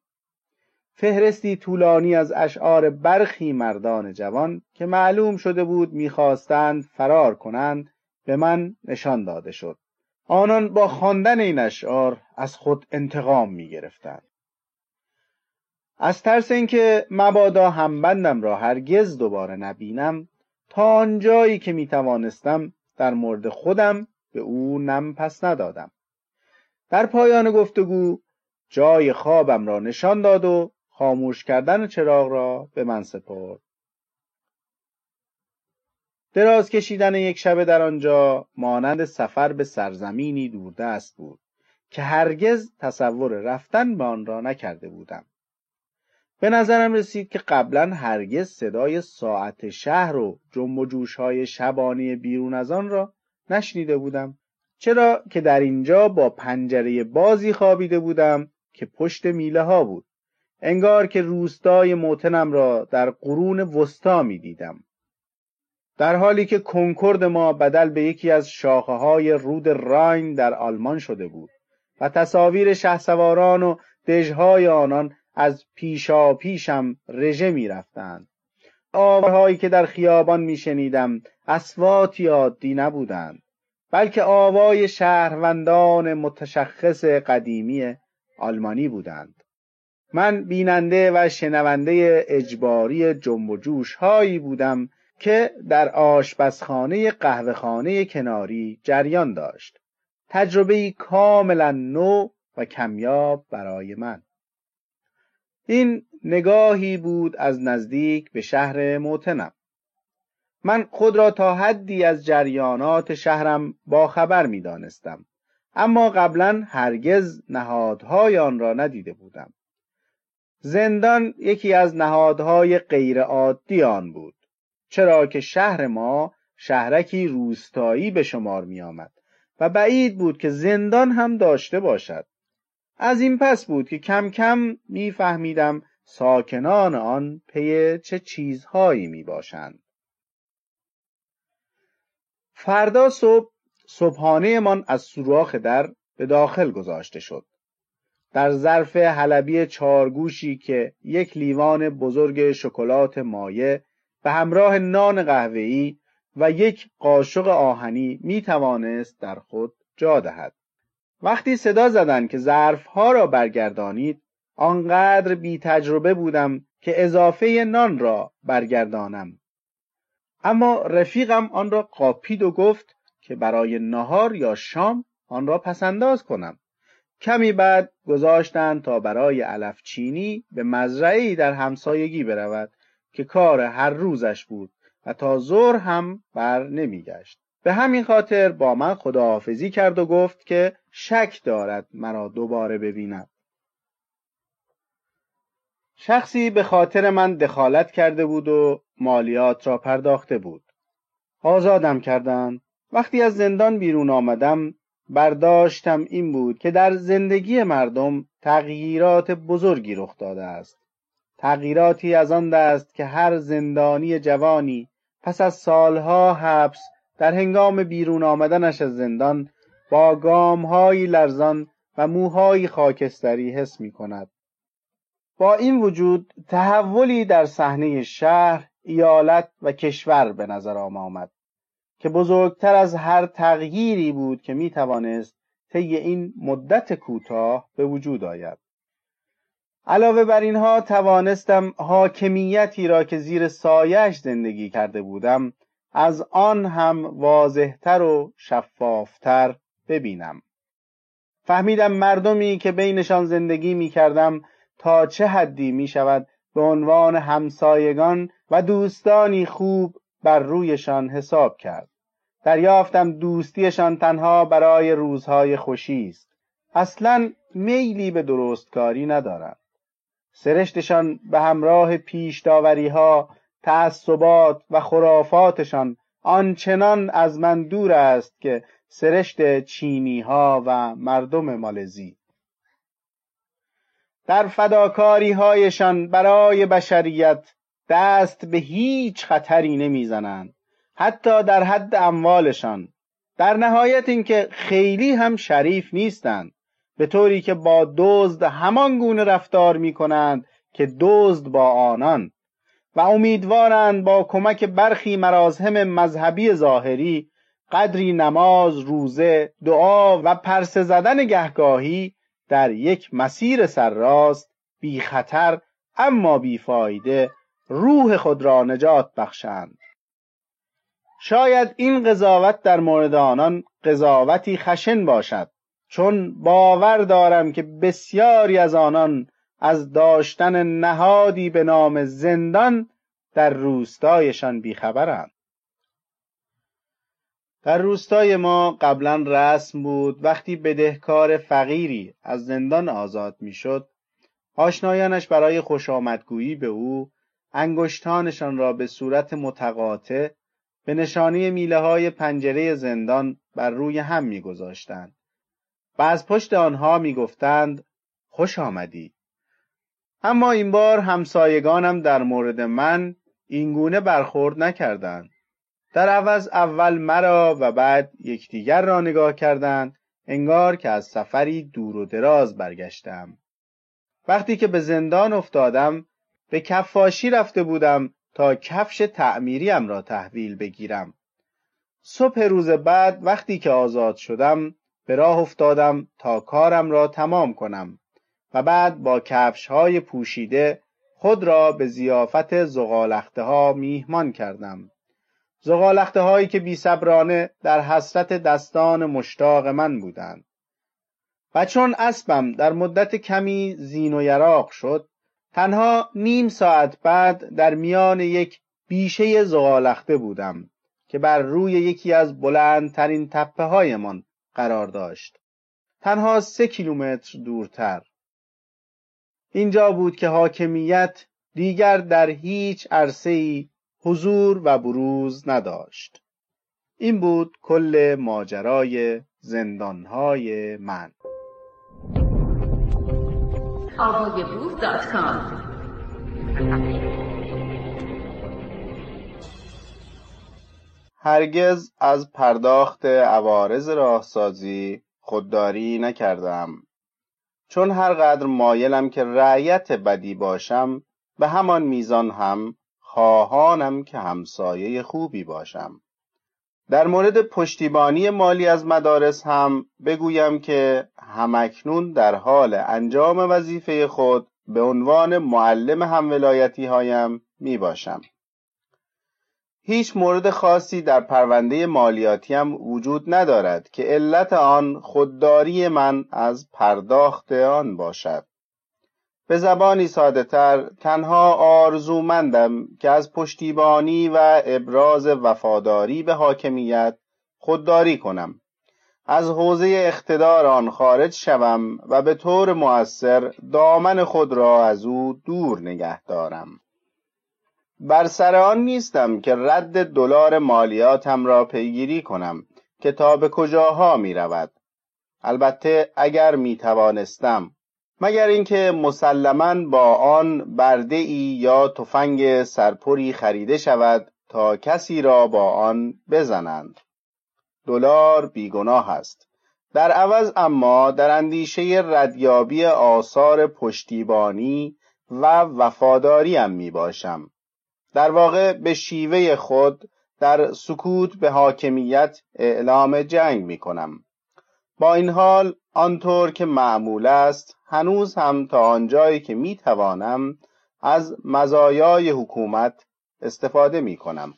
فهرستی طولانی از اشعار برخی مردان جوان که معلوم شده بود می‌خواستند فرار کنند به من نشان داده شد. آنان با خواندن این اشعار از خود انتقام می‌گرفتند. از ترس اینکه مبادا همبندم را هرگز دوباره نبینم، تا آنجایی که می‌توانستم در مورد خودم به او نم پس ندادم. در پایان گفتگو جای خوابم را نشان داد و خاموش کردن چراغ را به من سپرد. دراز کشیدن یک شب در آنجا مانند سفر به سرزمینی دوردست بود که هرگز تصور رفتن به آن را نکرده بودم. به نظرم رسید که قبلا هرگز صدای ساعت شهر و جنب و جوش‌های شبانه بیرون از آن را نشنیده بودم، چرا که در اینجا با پنجره بازی خوابیده بودم که پشت میله ها بود، انگار که روستای موطنم را در قرون وسطا می دیدم، در حالی که کنکورد ما بدل به یکی از شاخه‌های رود راین در آلمان شده بود و تصاویر شهسواران و دژهای آنان از پیشا پیشم رژه می رفتند. آواهایی که در خیابان می شنیدم اصواتی عادی نبودند، بلکه آوای شهروندان متشخص قدیمی آلمانی بودند. من بیننده و شنونده اجباری جنب و جوش هایی بودم که در آشپزخانه قهوه‌خانه کناری جریان داشت. تجربه‌ای کاملا نو و کمیاب برای من. این نگاهی بود از نزدیک به شهر موطنم. من خود را تا حدی از جریانات شهرم باخبر می دانستم، اما قبلا هرگز نهادهای آن را ندیده بودم. زندان یکی از نهادهای غیر عادی آن بود، چرا که شهر ما شهرکی روستایی به شمار می آمد و بعید بود که زندان هم داشته باشد. از این پس بود که کم کم می فهمیدم ساکنان آن پی چه چیزهایی می باشند. فردا صبحانه من از سوراخ در به داخل گذاشته شد. در ظرف حلبی چارگوشی که یک لیوان بزرگ شکلات مایه به همراه نان قهوه‌ای و یک قاشق آهنی می توانست در خود جا دهد. وقتی صدا زدند که ظرفها را برگردانید، آنقدر بی تجربه بودم که اضافه نان را برگردانم. اما رفیقم آن را قاپید و گفت که برای نهار یا شام آن را پسنداز کنم. کمی بعد گذاشتند تا برای علف چینی به مزرعه‌ای در همسایگی برود که کار هر روزش بود و تا ظهر هم بر نمیگشت. به همین خاطر با من خداحافظی کرد و گفت که شک دارد مرا دوباره ببیند. شخصی به خاطر من دخالت کرده بود و مالیات را پرداخته بود. آزادم کردند. وقتی از زندان بیرون آمدم، برداشتم این بود که در زندگی مردم تغییرات بزرگی رخ داده است. تغییراتی از آن دست که هر زندانی جوانی پس از سالها حبس در هنگام بیرون آمدنش از زندان با گام‌های لرزان و موهای خاکستری حس می کند. با این وجود تحولی در صحنه شهر، ایالت و کشور به نظرم آمد که بزرگتر از هر تغییری بود که می توانست طی این مدت کوتاه به وجود آید. علاوه بر اینها توانستم حاکمیتی را که زیر سایه‌اش زندگی کرده بودم از آن هم واضح‌تر و شفافتر ببینم. فهمیدم مردمی که بینشان زندگی می کردم تا چه حدی می شود به عنوان همسایگان و دوستانی خوب بر رویشان حساب کرد. دریافتم دوستیشان تنها برای روزهای خوشی است. اصلاً میلی به درستکاری ندارند. سرشتشان به همراه پیش‌داوری‌ها، تعصبات و خرافاتشان آنچنان از من دور است که سرشت چینی‌ها و مردم مالزی. در فداکاری‌هایشان برای بشریت دست به هیچ خطری نمی‌زنند، حتی در حد اموالشان. در نهایت اینکه خیلی هم شریف نیستند، به طوری که با دزد همان گونه رفتار می‌کنند که دزد با آنان و امیدوارند با کمک برخی مراسم مذهبی ظاهری، قدری نماز، روزه، دعا و پرسه زدن گهگاهی در یک مسیر سرراست بی خطر اما بی فایده روح خود را نجات بخشند. شاید این قضاوت در مورد آنان قضاوتی خشن باشد، چون باور دارم که بسیاری از آنان از داشتن نهادی به نام زندان در روستایشان بیخبرند. در روستای ما قبلا رسم بود وقتی بدهکار فقیری از زندان آزاد میشد، آشنایانش برای خوشامدگویی به او انگشتانشان را به صورت متقاطع به نشانه میله‌های پنجره زندان بر روی هم می‌گذاشتند و از پشت آنها می‌گفتند خوش آمدی. اما این بار همسایگانم در مورد من اینگونه برخورد نکردند. در عوض اول مرا و بعد یکدیگر را نگاه کردند، انگار که از سفری دور و دراز برگشتم. وقتی که به زندان افتادم به کفاشی رفته بودم تا کفش تعمیریم را تحویل بگیرم. صبح روز بعد وقتی که آزاد شدم به راه افتادم تا کارم را تمام کنم و بعد با کفش‌های پوشیده خود را به ضیافت زغالخته میهمان کردم. زغالخته هایی که بی‌صبرانه در حسرت دستان مشتاق من بودند. و چون اسبم در مدت کمی زین و یراق شد، تنها نیم ساعت بعد در میان یک بیشه زغالخته بودم که بر روی یکی از بلندترین تپه هایمان قرار داشت، تنها 3 کیلومتر دورتر. اینجا بود که حاکمیت دیگر در هیچ عرصه‌ای حضور و بروز نداشت. این بود کل ماجرای زندانهای من. آوایبوف.com هرگز از پرداخت عوارض راهسازی خودداری نکردم، چون هر قدر مایلم که رعیت بدی باشم به همان میزان هم خواهانم که همسایه خوبی باشم. در مورد پشتیبانی مالی از مدارس هم بگویم که همکنون در حال انجام وظیفه خود به عنوان معلم همولایتی هایم می باشم. هیچ مورد خاصی در پرونده مالیاتیم وجود ندارد که علت آن خودداری من از پرداخت آن باشد. به زبانی ساده تر تنها آرزومندم که از پشتیبانی و ابراز وفاداری به حاکمیت خودداری کنم، از حوزه اقتدار آن خارج شوم و به طور مؤثر دامن خود را از او دور نگه دارم. بر سر آن نیستم که رد دلار مالیاتم را پیگیری کنم که تا به کجاها می رود. البته اگر می توانستم، مگر اینکه مسلماً با آن برده‌ای یا تفنگ سرپری خریده شود تا کسی را با آن بزنند. دلار بیگناه است. در عوض اما در اندیشه ردیابی آثار پشتیبانی و وفاداریم می باشم. در واقع به شیوه خود در سکوت به حاکمیت اعلام جنگ می کنم. با این حال آنطور که معمول است هنوز هم تا آنجایی که میتوانم از مزایای حکومت استفاده میکنم.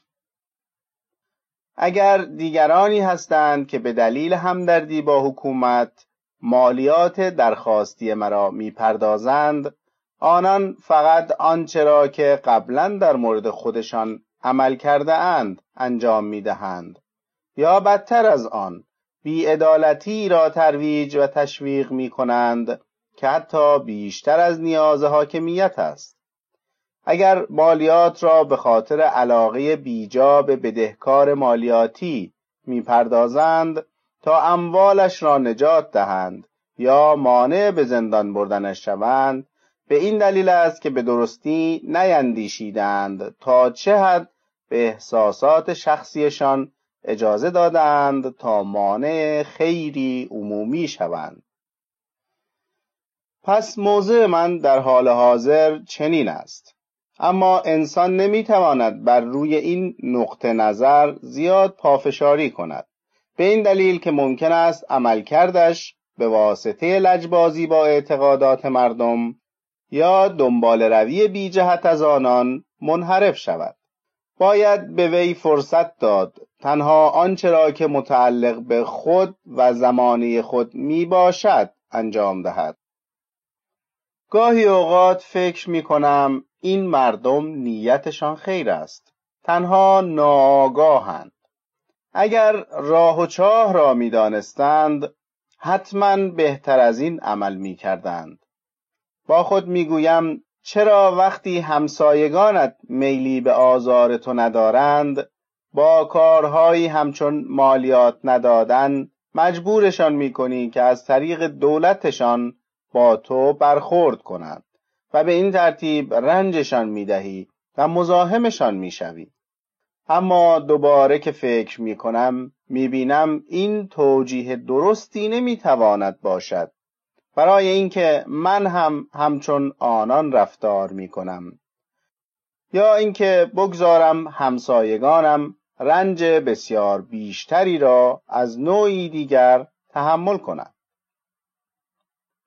اگر دیگرانی هستند که به دلیل همدردی با حکومت مالیات درخواستی مرا میپردازند، آنان فقط آنچه را که قبلا در مورد خودشان عمل کرده اند انجام میدهند یا بدتر از آن بی‌عدالتی را ترویج و تشویق میکنند که حتی بیشتر از نیاز حاکمیت است. اگر مالیات را به خاطر علاقه بیجا به بدهکار مالیاتی میپردازند تا اموالش را نجات دهند یا مانع به زندان بردنش شوند، به این دلیل است که به درستی نیندیشیدند تا چه حد به احساسات شخصیشان اجازه دادند تا مانع خیری عمومی شوند. پس موضع من در حال حاضر چنین است، اما انسان نمیتواند بر روی این نقطه نظر زیاد پافشاری کند، به این دلیل که ممکن است عملکردش به واسطه لجبازی با اعتقادات مردم یا دنبال روی بی جهت از آنان منحرف شود. باید به وی فرصت داد تنها آنچه را که متعلق به خود و زمانه خود می باشد انجام دهد. گاهی اوقات فکر می کنم این مردم نیتشان خیر است، تنها ناآگاهند. اگر راه و چاه را می دانستند حتما بهتر از این عمل می کردند. با خود می گویم چرا وقتی همسایگانت میلی به آزار تو ندارند با کارهایی همچون مالیات ندادن مجبورشان می کنی که از طریق دولتشان با تو برخورد کنند و به این ترتیب رنجشان می دهی و مزاحمشان می شوی. اما دوباره که فکر می کنم می بینم این توجیه درستی نمی تواند باشد برای اینکه من هم همچون آنان رفتار می کنم، یا اینکه بگذارم همسایگانم رنج بسیار بیشتری را از نوعی دیگر تحمل کنم.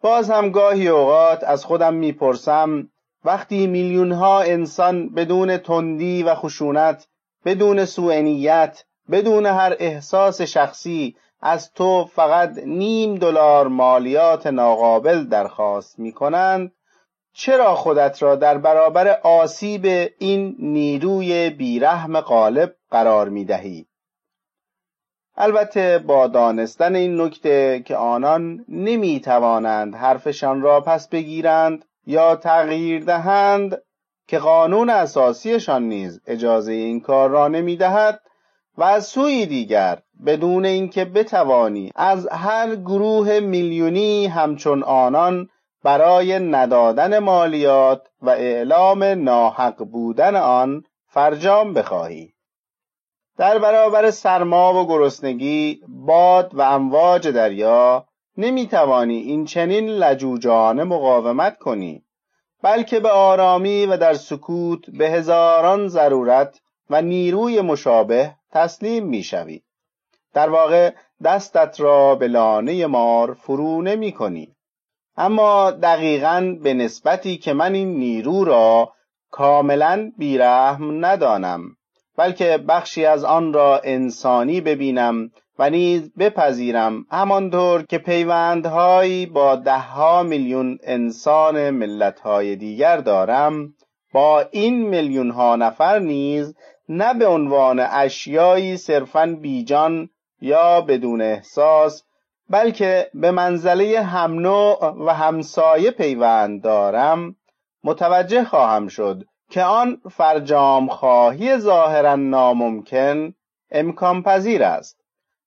باز هم گاهی اوقات از خودم میپرسم وقتی میلیونها انسان بدون تندی و خشونت، بدون سوء نیت، بدون هر احساس شخصی از تو فقط $0.5 مالیات ناقابل درخواست میکنند، چرا خودت را در برابر آسیب این نیروی بیرحم غالب قرار میدهی؟ البته با دانستن این نکته که آنان نمیتوانند حرفشان را پس بگیرند یا تغییر دهند که قانون اساسیشان نیز اجازه این کار را نمیدهد، و از سوی دیگر بدون اینکه بتوانی از هر گروه میلیونی همچون آنان برای ندادن مالیات و اعلام ناحق بودن آن فرجام بخواهی. در برابر سرما و گرسنگی، باد و امواج دریا نمیتوانی این چنین لجوجانه مقاومت کنی، بلکه به آرامی و در سکوت به هزاران ضرورت و نیروی مشابه تسلیم میشوی. در واقع دستت را به لانه مار فرو نمی کنی. اما دقیقاً به نسبتی که من این نیرو را کاملاً بیرحم ندانم، بلکه بخشی از آن را انسانی ببینم و نیز بپذیرم، همانطور که پیوندهایی با 10 میلیون انسان ملت‌های دیگر دارم، با این میلیون‌ها نفر نیز نه به عنوان اشیایی صرفاً بیجان یا بدون احساس، بلکه به منزله هم نوع و همسایه پیوند دارم، متوجه خواهم شد که آن فرجام خواهی ظاهراً ناممکن امکان پذیر است.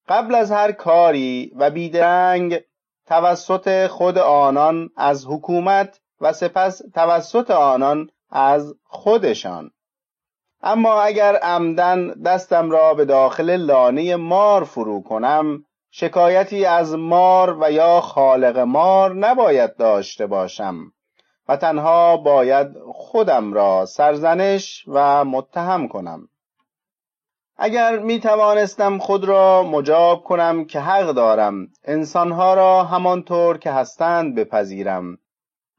قبل از هر کاری و بیدرنگ توسط خود آنان از حکومت و سپس توسط آنان از خودشان. اما اگر عمدن دستم را به داخل لانه مار فرو کنم، شکایتی از مار و یا خالق مار نباید داشته باشم و تنها باید خودم را سرزنش و متهم کنم. اگر می توانستم خود را مجاب کنم که حق دارم انسانها را همانطور که هستند بپذیرم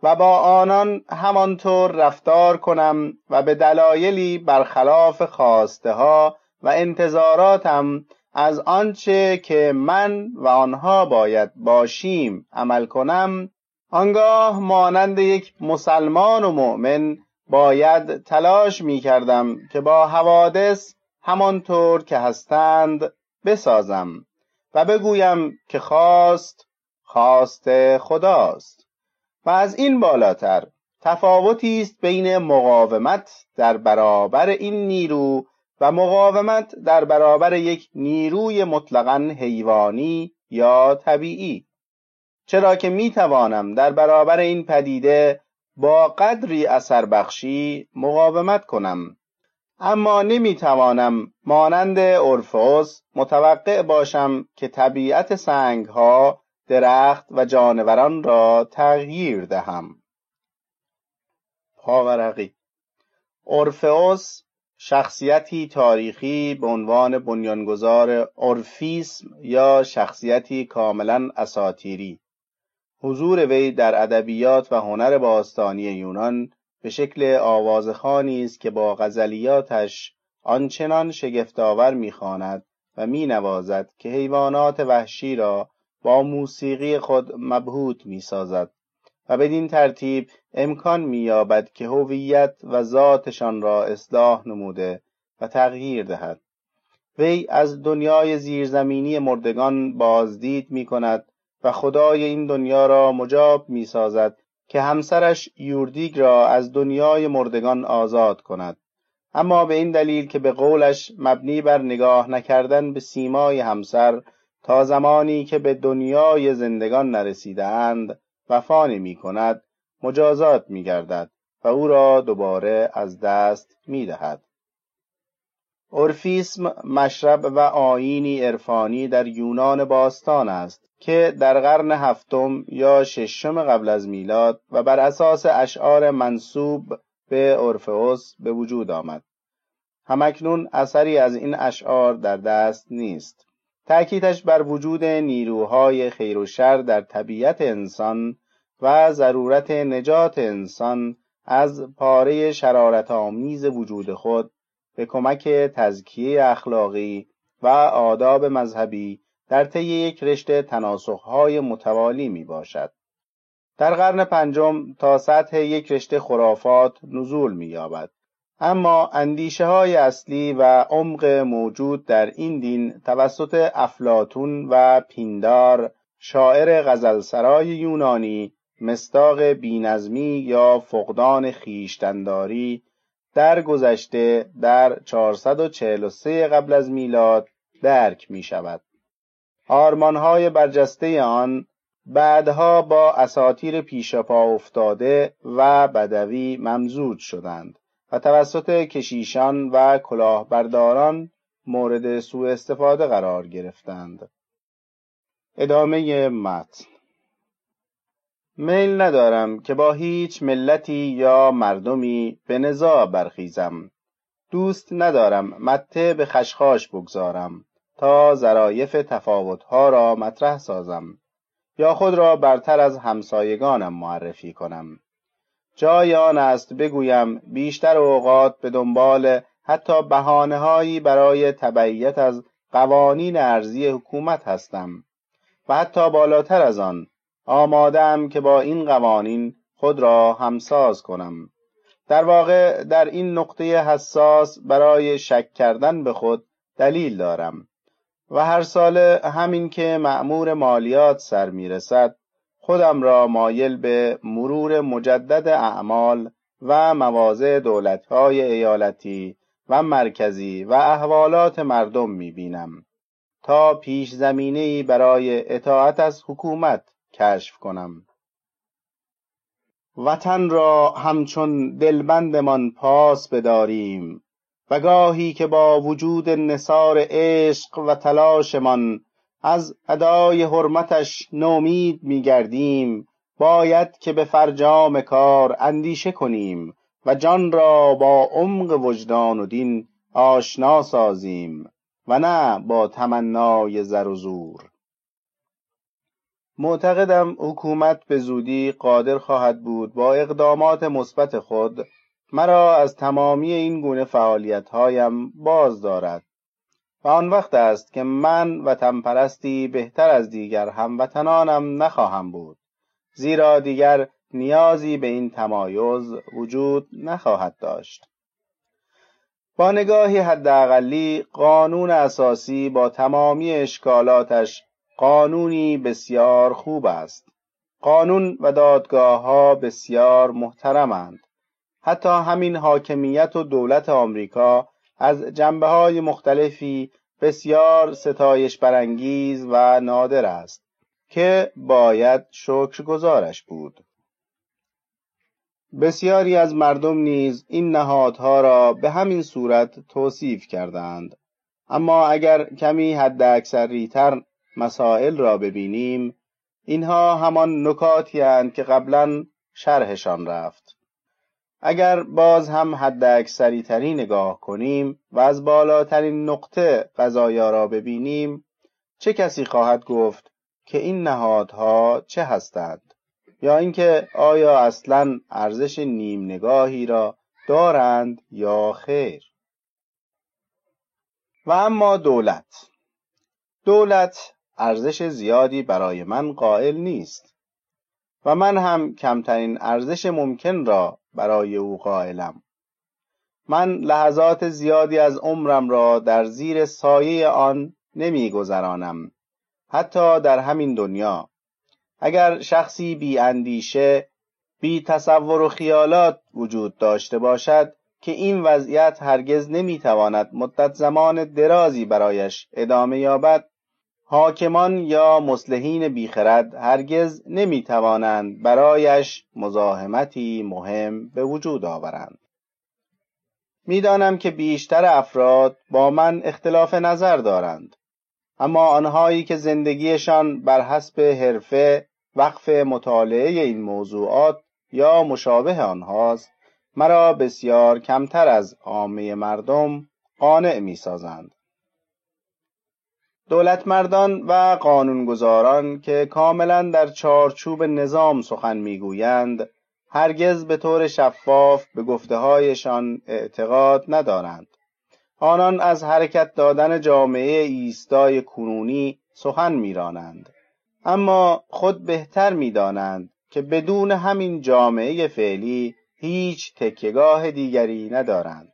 و با آنان همانطور رفتار کنم و به دلایلی برخلاف خواسته ها و انتظاراتم از آنچه که من و آنها باید باشیم عمل کنم، آنگاه مانند یک مسلمان و مؤمن باید تلاش می کردم که با حوادث همانطور که هستند بسازم و بگویم که خواست خداست. و از این بالاتر تفاوتی است بین مقاومت در برابر این نیرو و مقاومت در برابر یک نیروی مطلقاً حیوانی یا طبیعی، چرا که می توانم در برابر این پدیده با قدری اثر بخشی مقاومت کنم، اما نمی توانم مانند اورفئوس متوقع باشم که طبیعت سنگها، درخت و جانوران را تغییر دهم. پاورقی. اورفئوس شخصیتی تاریخی به عنوان بنیانگذار اورفیسم یا شخصیتی کاملا اساطیری. حضور وی در ادبیات و هنر باستانی یونان به شکل آوازخوانی است که با غزلیاتش آنچنان شگفت‌آور می‌خواند و می‌نوازد که حیوانات وحشی را با موسیقی خود مبهوت می‌سازد و بدین ترتیب امکان می‌یابد که هویت و ذاتشان را اصلاح نموده و تغییر دهد. وی از دنیای زیرزمینی مردگان بازدید می‌کند و خدای این دنیا را مجاب می‌سازد که همسرش یوردیگ را از دنیای مردگان آزاد کند، اما به این دلیل که به قولش مبنی بر نگاه نکردن به سیمای همسر تا زمانی که به دنیای زندگان نرسیدند وفا نمی‌کند، مجازات می‌گردد و او را دوباره از دست می‌دهد. اورفیسم مشرب و آیینی عرفانی در یونان باستان است که در قرن هفتم یا ششم قبل از میلاد و بر اساس اشعار منسوب به اورفئوس به وجود آمد. همکنون اثری از این اشعار در دست نیست. تأکیدش بر وجود نیروهای خیر و شر در طبیعت انسان و ضرورت نجات انسان از پاره شرارت‌آمیز وجود خود به کمک تزکیه اخلاقی و آداب مذهبی در طی یک رشته تناسخ‌های متوالی می باشد. در قرن پنجم تا سطح یک رشته خرافات نزول می یابد، اما اندیشه‌های اصلی و عمق موجود در این دین توسط افلاطون و پیندار، شاعر غزلسرای یونانی، مصداق بی‌نظمی یا فقدان خویشتن‌داری در گذشته در 443 قبل از میلاد درک می شود. آرمانهای برجسته آن بعدها با اساطیر پیشپا افتاده و بدوی ممزوج شدند و توسط کشیشان و کلاهبرداران مورد سوء استفاده قرار گرفتند. ادامه متن. میل ندارم که با هیچ ملتی یا مردمی به نزاع برخیزم. دوست ندارم مته به خشخاش بگذارم تا ظرایف تفاوتها را مطرح سازم یا خود را برتر از همسایگانم معرفی کنم. جای آن است بگویم بیشتر اوقات به دنبال حتی بهانه‌هایی برای تبعیت از قوانین ارضی حکومت هستم و حتی بالاتر از آن آماده‌ام که با این قوانین خود را همساز کنم. در واقع در این نقطه حساس برای شک کردن به خود دلیل دارم و هر سال همین که مأمور مالیات سر میرسد خودم را مایل به مرور مجدد اعمال و مواضع دولت‌های ایالتی و مرکزی و احوالات مردم می‌بینم تا پیش زمینه‌ای برای اطاعت از حکومت کشف کنم. وطن را همچون دلبندمان پاس بداریم و گاهی که با وجود نثار عشق و تلاشمان از ادای حرمتش نومید می‌گردیم، باید که به فرجام کار اندیشه کنیم و جان را با عمق وجدان و دین آشنا سازیم و نه با تمنای زر و زور. معتقدم حکومت به زودی قادر خواهد بود با اقدامات مثبت خود مرا از تمامی این گونه فعالیت‌هایم باز دارد و آن وقت است که من وطن پرستی بهتر از دیگر هموطنانم نخواهم بود، زیرا دیگر نیازی به این تمایز وجود نخواهد داشت. با نگاهی حداقلی قانون اساسی با تمامی اشکالاتش قانونی بسیار خوب است. قانون و دادگاه‌ها بسیار محترمند. حتی همین حاکمیت و دولت آمریکا از جنبه‌های مختلفی بسیار ستایش برانگیز و نادر است که باید شکرگزارش بود. بسیاری از مردم نیز این نهادها را به همین صورت توصیف کردند. اما اگر کمی حداکثری‌تر مسائل را ببینیم، اینها همان نکاتی اند که قبلا شرحشان رفت. اگر باز هم حداکثری‌تری نگاه کنیم و از بالاترین نقطه قضایا را ببینیم، چه کسی خواهد گفت که این نهادها چه هستند؟ یا اینکه آیا اصلاً ارزش نیم نگاهی را دارند یا خیر؟ و اما دولت ارزش زیادی برای من قائل نیست و من هم کمترین ارزش ممکن را برای او قائلم. من لحظات زیادی از عمرم را در زیر سایه آن نمی‌گذرانم، حتی در همین دنیا. اگر شخصی بی اندیشه، بی تصور و خیالات وجود داشته باشد که این وضعیت هرگز نمیتواند مدت زمان درازی برایش ادامه یابد، حاکمان یا مصلحین بیخرد هرگز نمیتوانند برایش مزاحمتی مهم به وجود آورند. میدانم که بیشتر افراد با من اختلاف نظر دارند، اما آنهایی که زندگیشان بر حسب حرفه وقف مطالعه این موضوعات یا مشابه آنهاست، مرا بسیار کمتر از عامه مردم قانع می‌سازند. دولتمردان و قانونگذاران که کاملا در چارچوب نظام سخن میگویند، هرگز به طور شفاف به گفته‌هایشان اعتقاد ندارند. آنان از حرکت دادن جامعه ایستای کنونی سخن میرانند، اما خود بهتر میدانند که بدون همین جامعه فعلی هیچ تکیه‌گاه دیگری ندارند.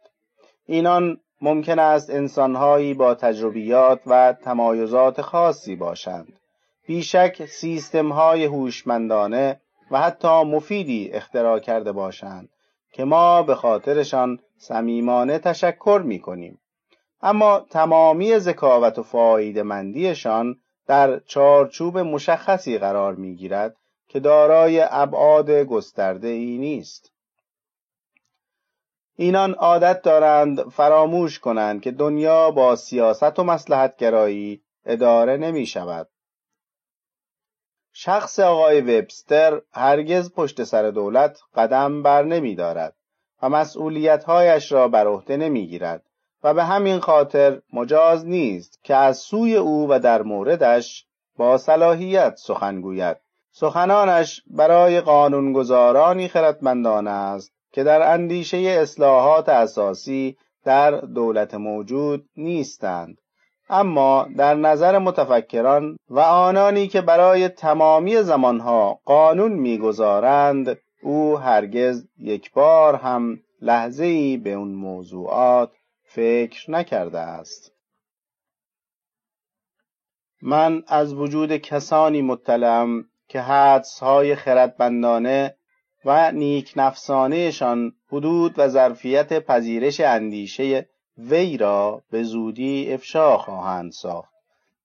اینان ممکن است انسان‌هایی با تجربیات و تمایزات خاصی باشند. بیشک سیستم‌های هوشمندانه و حتی مفیدی اختراع کرده باشند که ما به خاطرشان صمیمانه تشکر می‌کنیم. اما تمامی ذکاوت و فایده‌مندیشان در چارچوب مشخصی قرار می‌گیرد که دارای ابعاد گسترده‌ای نیست. اینان عادت دارند فراموش کنند که دنیا با سیاست و مصلحت‌گرایی اداره نمی‌شود. شخص آقای وبستر هرگز پشت سر دولت قدم بر نمی‌دارد و مسئولیت‌هایش را بر عهده نمی‌گیرد و به همین خاطر مجاز نیست که از سوی او و در موردش با صلاحیت سخن گوید. سخنانش برای قانونگذارانی خردمندانه است که در اندیشه اصلاحات اساسی در دولت موجود نیستند، اما در نظر متفکران و آنانی که برای تمامی زمانها قانون می‌گذارند، او هرگز یک بار هم لحظه‌ای به اون موضوعات فکر نکرده است. من از وجود کسانی مطلعم که حدس‌های خردمندانه و نیک نفسانه‌شان حدود و ظرفیت پذیرش اندیشه وی را به زودی افشا خواهند ساخت.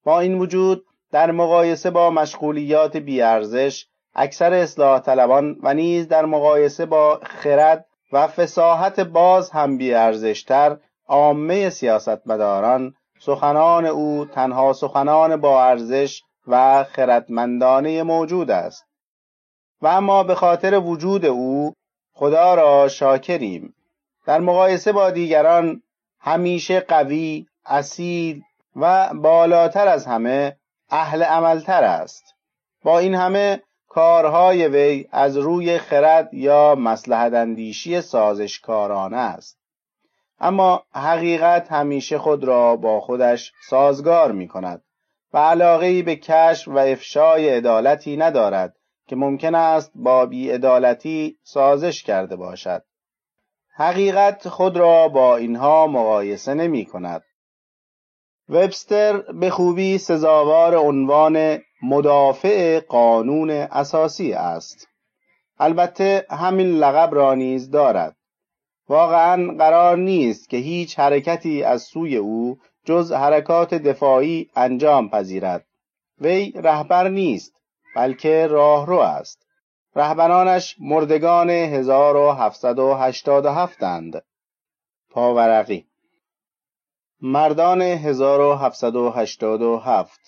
با این وجود در مقایسه با مشغولیات بی‌ارزش اکثر اصلاح طلبان و نیز در مقایسه با خرد و فصاحت باز هم بی‌ارزش‌تر عامه سیاستمداران، سخنان او تنها سخنان با ارزش و خردمندانه موجود است و اما به خاطر وجود او خدا را شاکریم. در مقایسه با دیگران همیشه قوی، اصیل و بالاتر از همه اهل عملتر است. با این همه کارهای وی از روی خرد یا مصلحت اندیشی سازشکارانه است. اما حقیقت همیشه خود را با خودش سازگار می کند و علاقه‌ای به کشف و افشای عدالتی ندارد که ممکن است با بی‌عدالتی سازش کرده باشد. حقیقت خود را با اینها مقایسه نمی کند. وبستر به خوبی سزاوار عنوان مدافع قانون اساسی است. البته همین لقب را نیز دارد. واقعاً قرار نیست که هیچ حرکتی از سوی او جز حرکات دفاعی انجام پذیرد. وی رهبر نیست، بلکه راهرو است. رهبرانش مردگان 1787 اند. پاورقی. مردان 1787.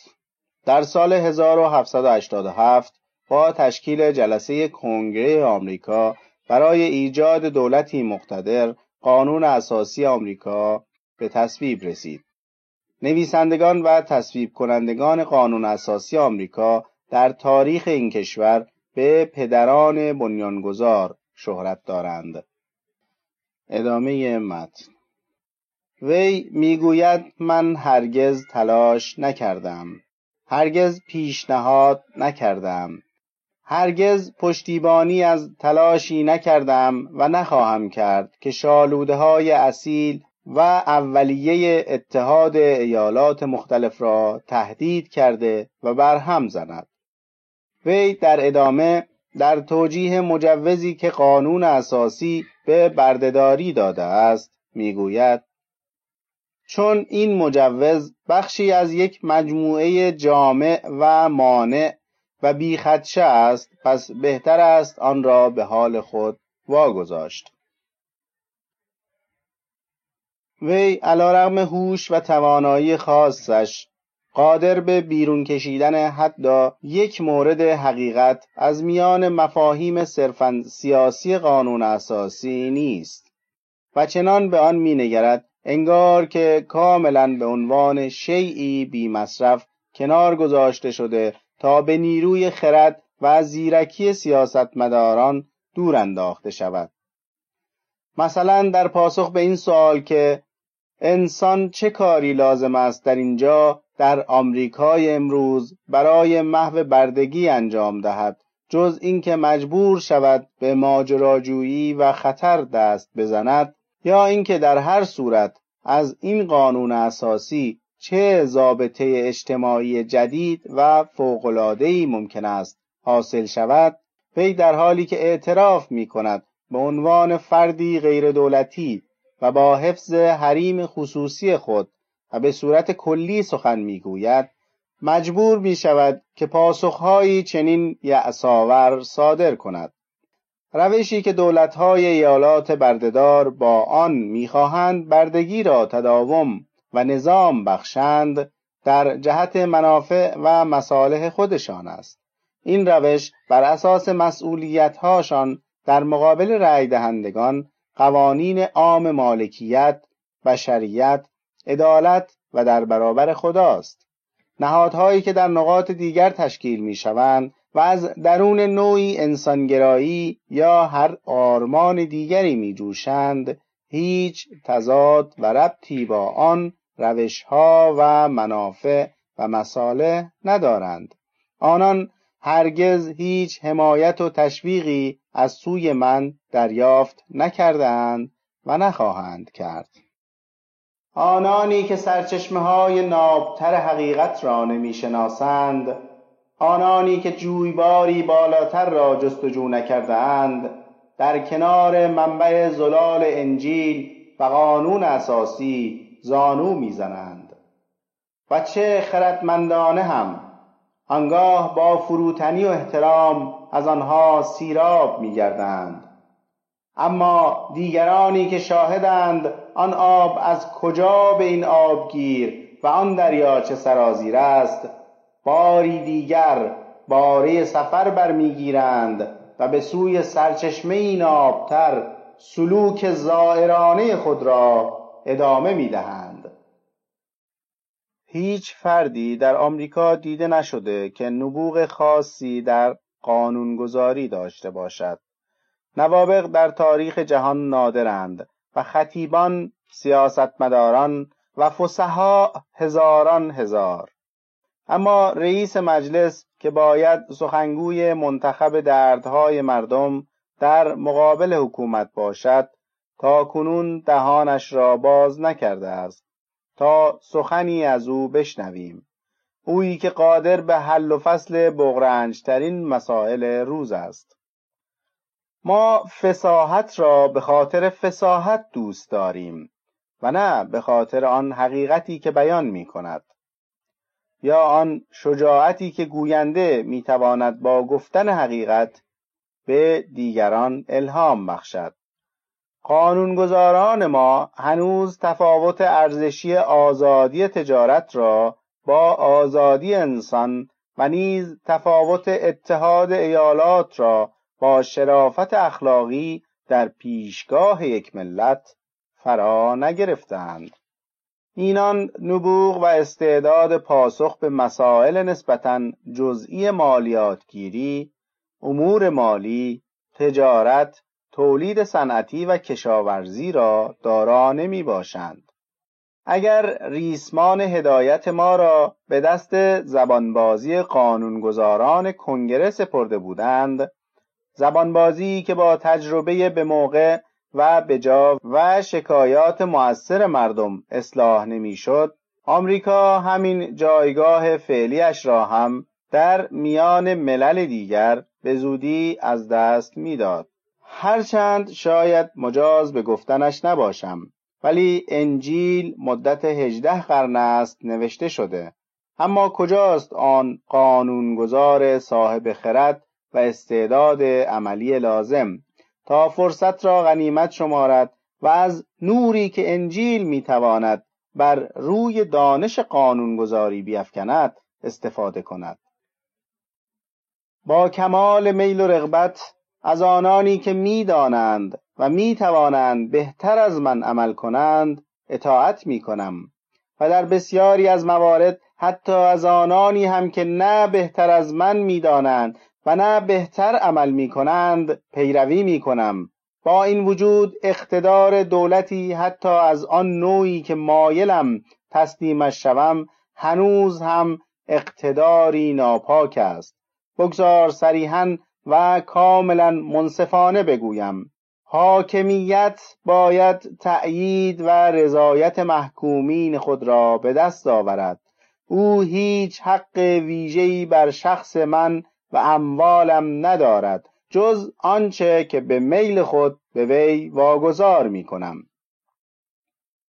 در سال 1787 با تشکیل جلسه کنگره آمریکا برای ایجاد دولتی مقتدر، قانون اساسی آمریکا به تصویب رسید. نویسندگان و تصویب کنندگان قانون اساسی آمریکا در تاریخ این کشور به پدران بنیانگذار شهرت دارند. ادامه متن. وی میگوید من هرگز تلاش نکردم، هرگز پیشنهاد نکردم، هرگز پشتیبانی از تلاشی نکردم و نخواهم کرد که شالوده‌های اصیل و اولیه اتحاد ایالات مختلف را تهدید کرده و برهم زند. وی در ادامه در توجیه مجوزی که قانون اساسی به بردهداری داده است میگوید چون این مجوز بخشی از یک مجموعه جامع و مانع و بیخدشه است، پس بهتر است آن را به حال خود واگذاشت. وی علیرغم هوش و توانایی خاصش قادر به بیرون کشیدن حتی یک مورد حقیقت از میان مفاهیم صرفاً سیاسی قانون اساسی نیست و چنان به آن می‌نگرد انگار که کاملاً به عنوان شیئی بی مصرف کنار گذاشته شده تا به نیروی خرد و زیرکی سیاستمداران دور انداخته شود. مثلا در پاسخ به این سوال که انسان چه کاری لازم است در اینجا در آمریکای امروز برای محو بردگی انجام دهد جز اینکه مجبور شود به ماجراجویی و خطر دست بزند، یا اینکه در هر صورت از این قانون اساسی چه ضابطه اجتماعی جدید و فوق‌العاده‌ای ممکن است حاصل شود، وی در حالی که اعتراف می‌کند به عنوان فردی غیر دولتی و با حفظ حریم خصوصی خود و به صورت کلی سخن می‌گوید، مجبور می‌شود که پاسخهایی چنین یأس‌آور صادر کند. روشی که دولت‌های ایالات بردهدار با آن می‌خواهند بردگی را تداوم و نظام بخشند در جهت منافع و مصالح خودشان است. این روش بر اساس مسئولیت‌هاشان در مقابل رأی دهندگان قوانین عام مالکیت، بشریت، عدالت و در برابر خداست. نهادهایی که در نقاط دیگر تشکیل می‌شوند و از درون نوعی انسانگرایی یا هر آرمان دیگری می‌جوشند، هیچ تضاد و ربطی با آن روش‌ها و منافع و مصالح ندارند. آنان هرگز هیچ حمایت و تشویقی از سوی من دریافت نکردند و نخواهند کرد. آنانی که سرچشمه‌های نابتر حقیقت را نمی‌شناسند، آنانی که جویباری بالاتر را جستجو نکردند، در کنار منبع زلال انجیل و قانون اساسی زانو میزنند و چه خردمندانه هم آنگاه با فروتنی و احترام از آنها سیراب می‌گردند. اما دیگرانی که شاهدند آن آب از کجا به این آبگیر و آن دریاچه سرازیر است، باری دیگر باره سفر برمیگیرند و به سوی سرچشمه این آبتر سلوک زائرانه خود را ادامه می‌دهند. هیچ فردی در آمریکا دیده نشده که نبوغ خاصی در قانونگذاری داشته باشد. نوابغ در تاریخ جهان نادرند و خطیبان، سیاستمداران و فصحا هزاران هزار. اما رئیس مجلس که باید سخنگوی منتخب دردهای مردم در مقابل حکومت باشد، تا کنون دهانش را باز نکرده است تا سخنی از او بشنویم. اویی که قادر به حل و فصل بغرنج‌ترین مسائل روز است. ما فصاحت را به خاطر فصاحت دوست داریم و نه به خاطر آن حقیقتی که بیان می کند، یا آن شجاعتی که گوینده می تواند با گفتن حقیقت به دیگران الهام بخشد. قانونگذاران ما هنوز تفاوت ارزشی آزادی تجارت را با آزادی انسان و نیز تفاوت اتحاد ایالات را با شرافت اخلاقی در پیشگاه یک ملت فرا نگرفتند. اینان نبوغ و استعداد پاسخ به مسائل نسبتاً جزئی مالیاتگیری، امور مالی، تجارت، تولید صنعتی و کشاورزی را دارا نمی باشند. اگر ریسمان هدایت ما را به دست زبانبازی قانونگذاران کنگره سپرده بودند، زبانبازی که با تجربه به موقع و بجا و شکایات مؤثر مردم اصلاح نمی‌شد، آمریکا همین جایگاه فعلیش را هم در میان ملل دیگر به زودی از دست می‌داد. هرچند شاید مجاز به گفتنش نباشم، ولی انجیل مدت 18 قرن است نوشته شده. اما کجاست آن قانونگذار صاحب خرد و استعداد عملی لازم تا فرصت را غنیمت شمارد و از نوری که انجیل میتواند بر روی دانش قانونگذاری بیفکند استفاده کند؟ با کمال میل و رغبت از آنانی که میدانند و میتوانند بهتر از من عمل کنند اطاعت میکنم و در بسیاری از موارد حتی از آنانی هم که نه بهتر از من میدانند و نه بهتر عمل میکنند پیروی میکنم. با این وجود اقتدار دولتی حتی از آن نوعی که مایلم تسلیمش شوم هنوز هم اقتداری ناپاک است. بگذار صریحاً و کاملا منصفانه بگویم، حاکمیت باید تأیید و رضایت محکومین خود را به دست آورد. او هیچ حق ویژه‌ای بر شخص من و اموالم ندارد جز آنچه که به میل خود به وی واگذار می کنم.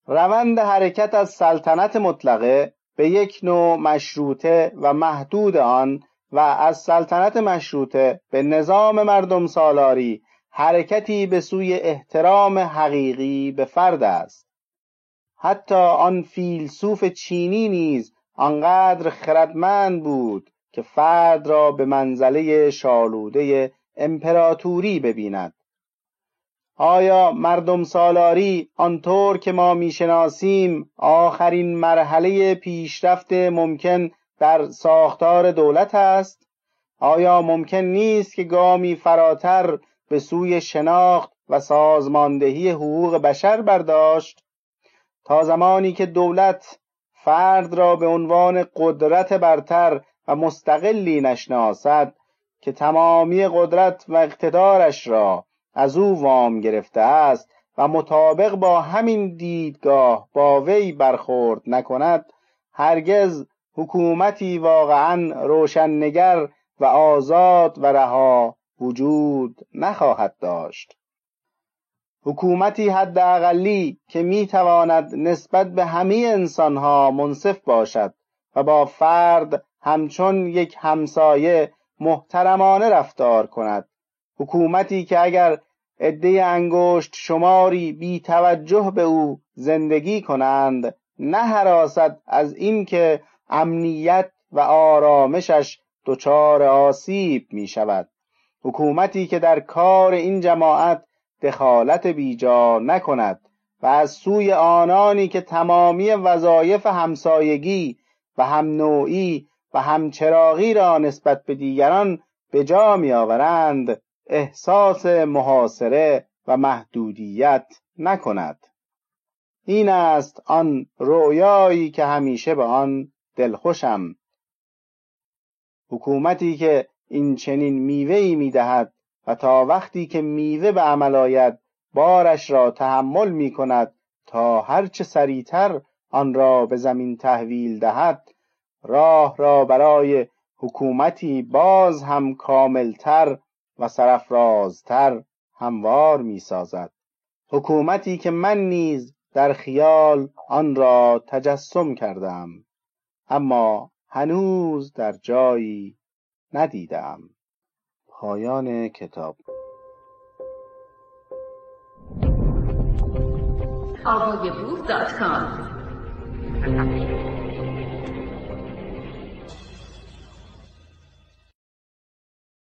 روند حرکت از سلطنت مطلقه به یک نوع مشروطه و محدود آن و از سلطنت مشروطه به نظام مردم سالاری حرکتی به سوی احترام حقیقی به فرد است. حتی آن فیلسوف چینی نیز آنقدر خردمند بود که فرد را به منزله شالوده امپراتوری ببیند. آیا مردم سالاری آنطور که ما میشناسیم آخرین مرحله پیشرفت ممکن در ساختار دولت است؟ آیا ممکن نیست که گامی فراتر به سوی شناخت و سازماندهی حقوق بشر برداشت؟ تا زمانی که دولت فرد را به عنوان قدرت برتر و مستقلی نشناسد که تمامی قدرت و اقتدارش را از او وام گرفته است و مطابق با همین دیدگاه با وی برخورد نکند، هرگز حکومتی واقعاً روشن‌نگر و آزاد و رها وجود نخواهد داشت. حکومتی حداقلی که میتواند نسبت به همه انسانها منصف باشد و با فرد همچون یک همسایه محترمانه رفتار کند. حکومتی که اگر عده انگشت شماری بی توجه به او زندگی کنند نه هراست از این که امنیت و آرامشش دچار آسیب می شود. حکومتی که در کار این جماعت دخالت بیجا نکند و از سوی آنانی که تمامی وظایف همسایگی و هم نوعی و همچراغی را نسبت به دیگران به جا می آورند احساس محاصره و محدودیت نکند. این است آن رؤیایی که همیشه به آن دلخوشم. حکومتی که این چنین میوه‌ای می‌دهد و تا وقتی که میوه به عمل آید بارش را تحمل می‌کند تا هرچه سریعتر آن را به زمین تحویل دهد، راه را برای حکومتی باز هم کاملتر و سرافرازتر هموار می‌سازد. حکومتی که من نیز در خیال آن را تجسم کردم، اما هنوز در جایی ندیدم. پایان کتاب. audiobook.com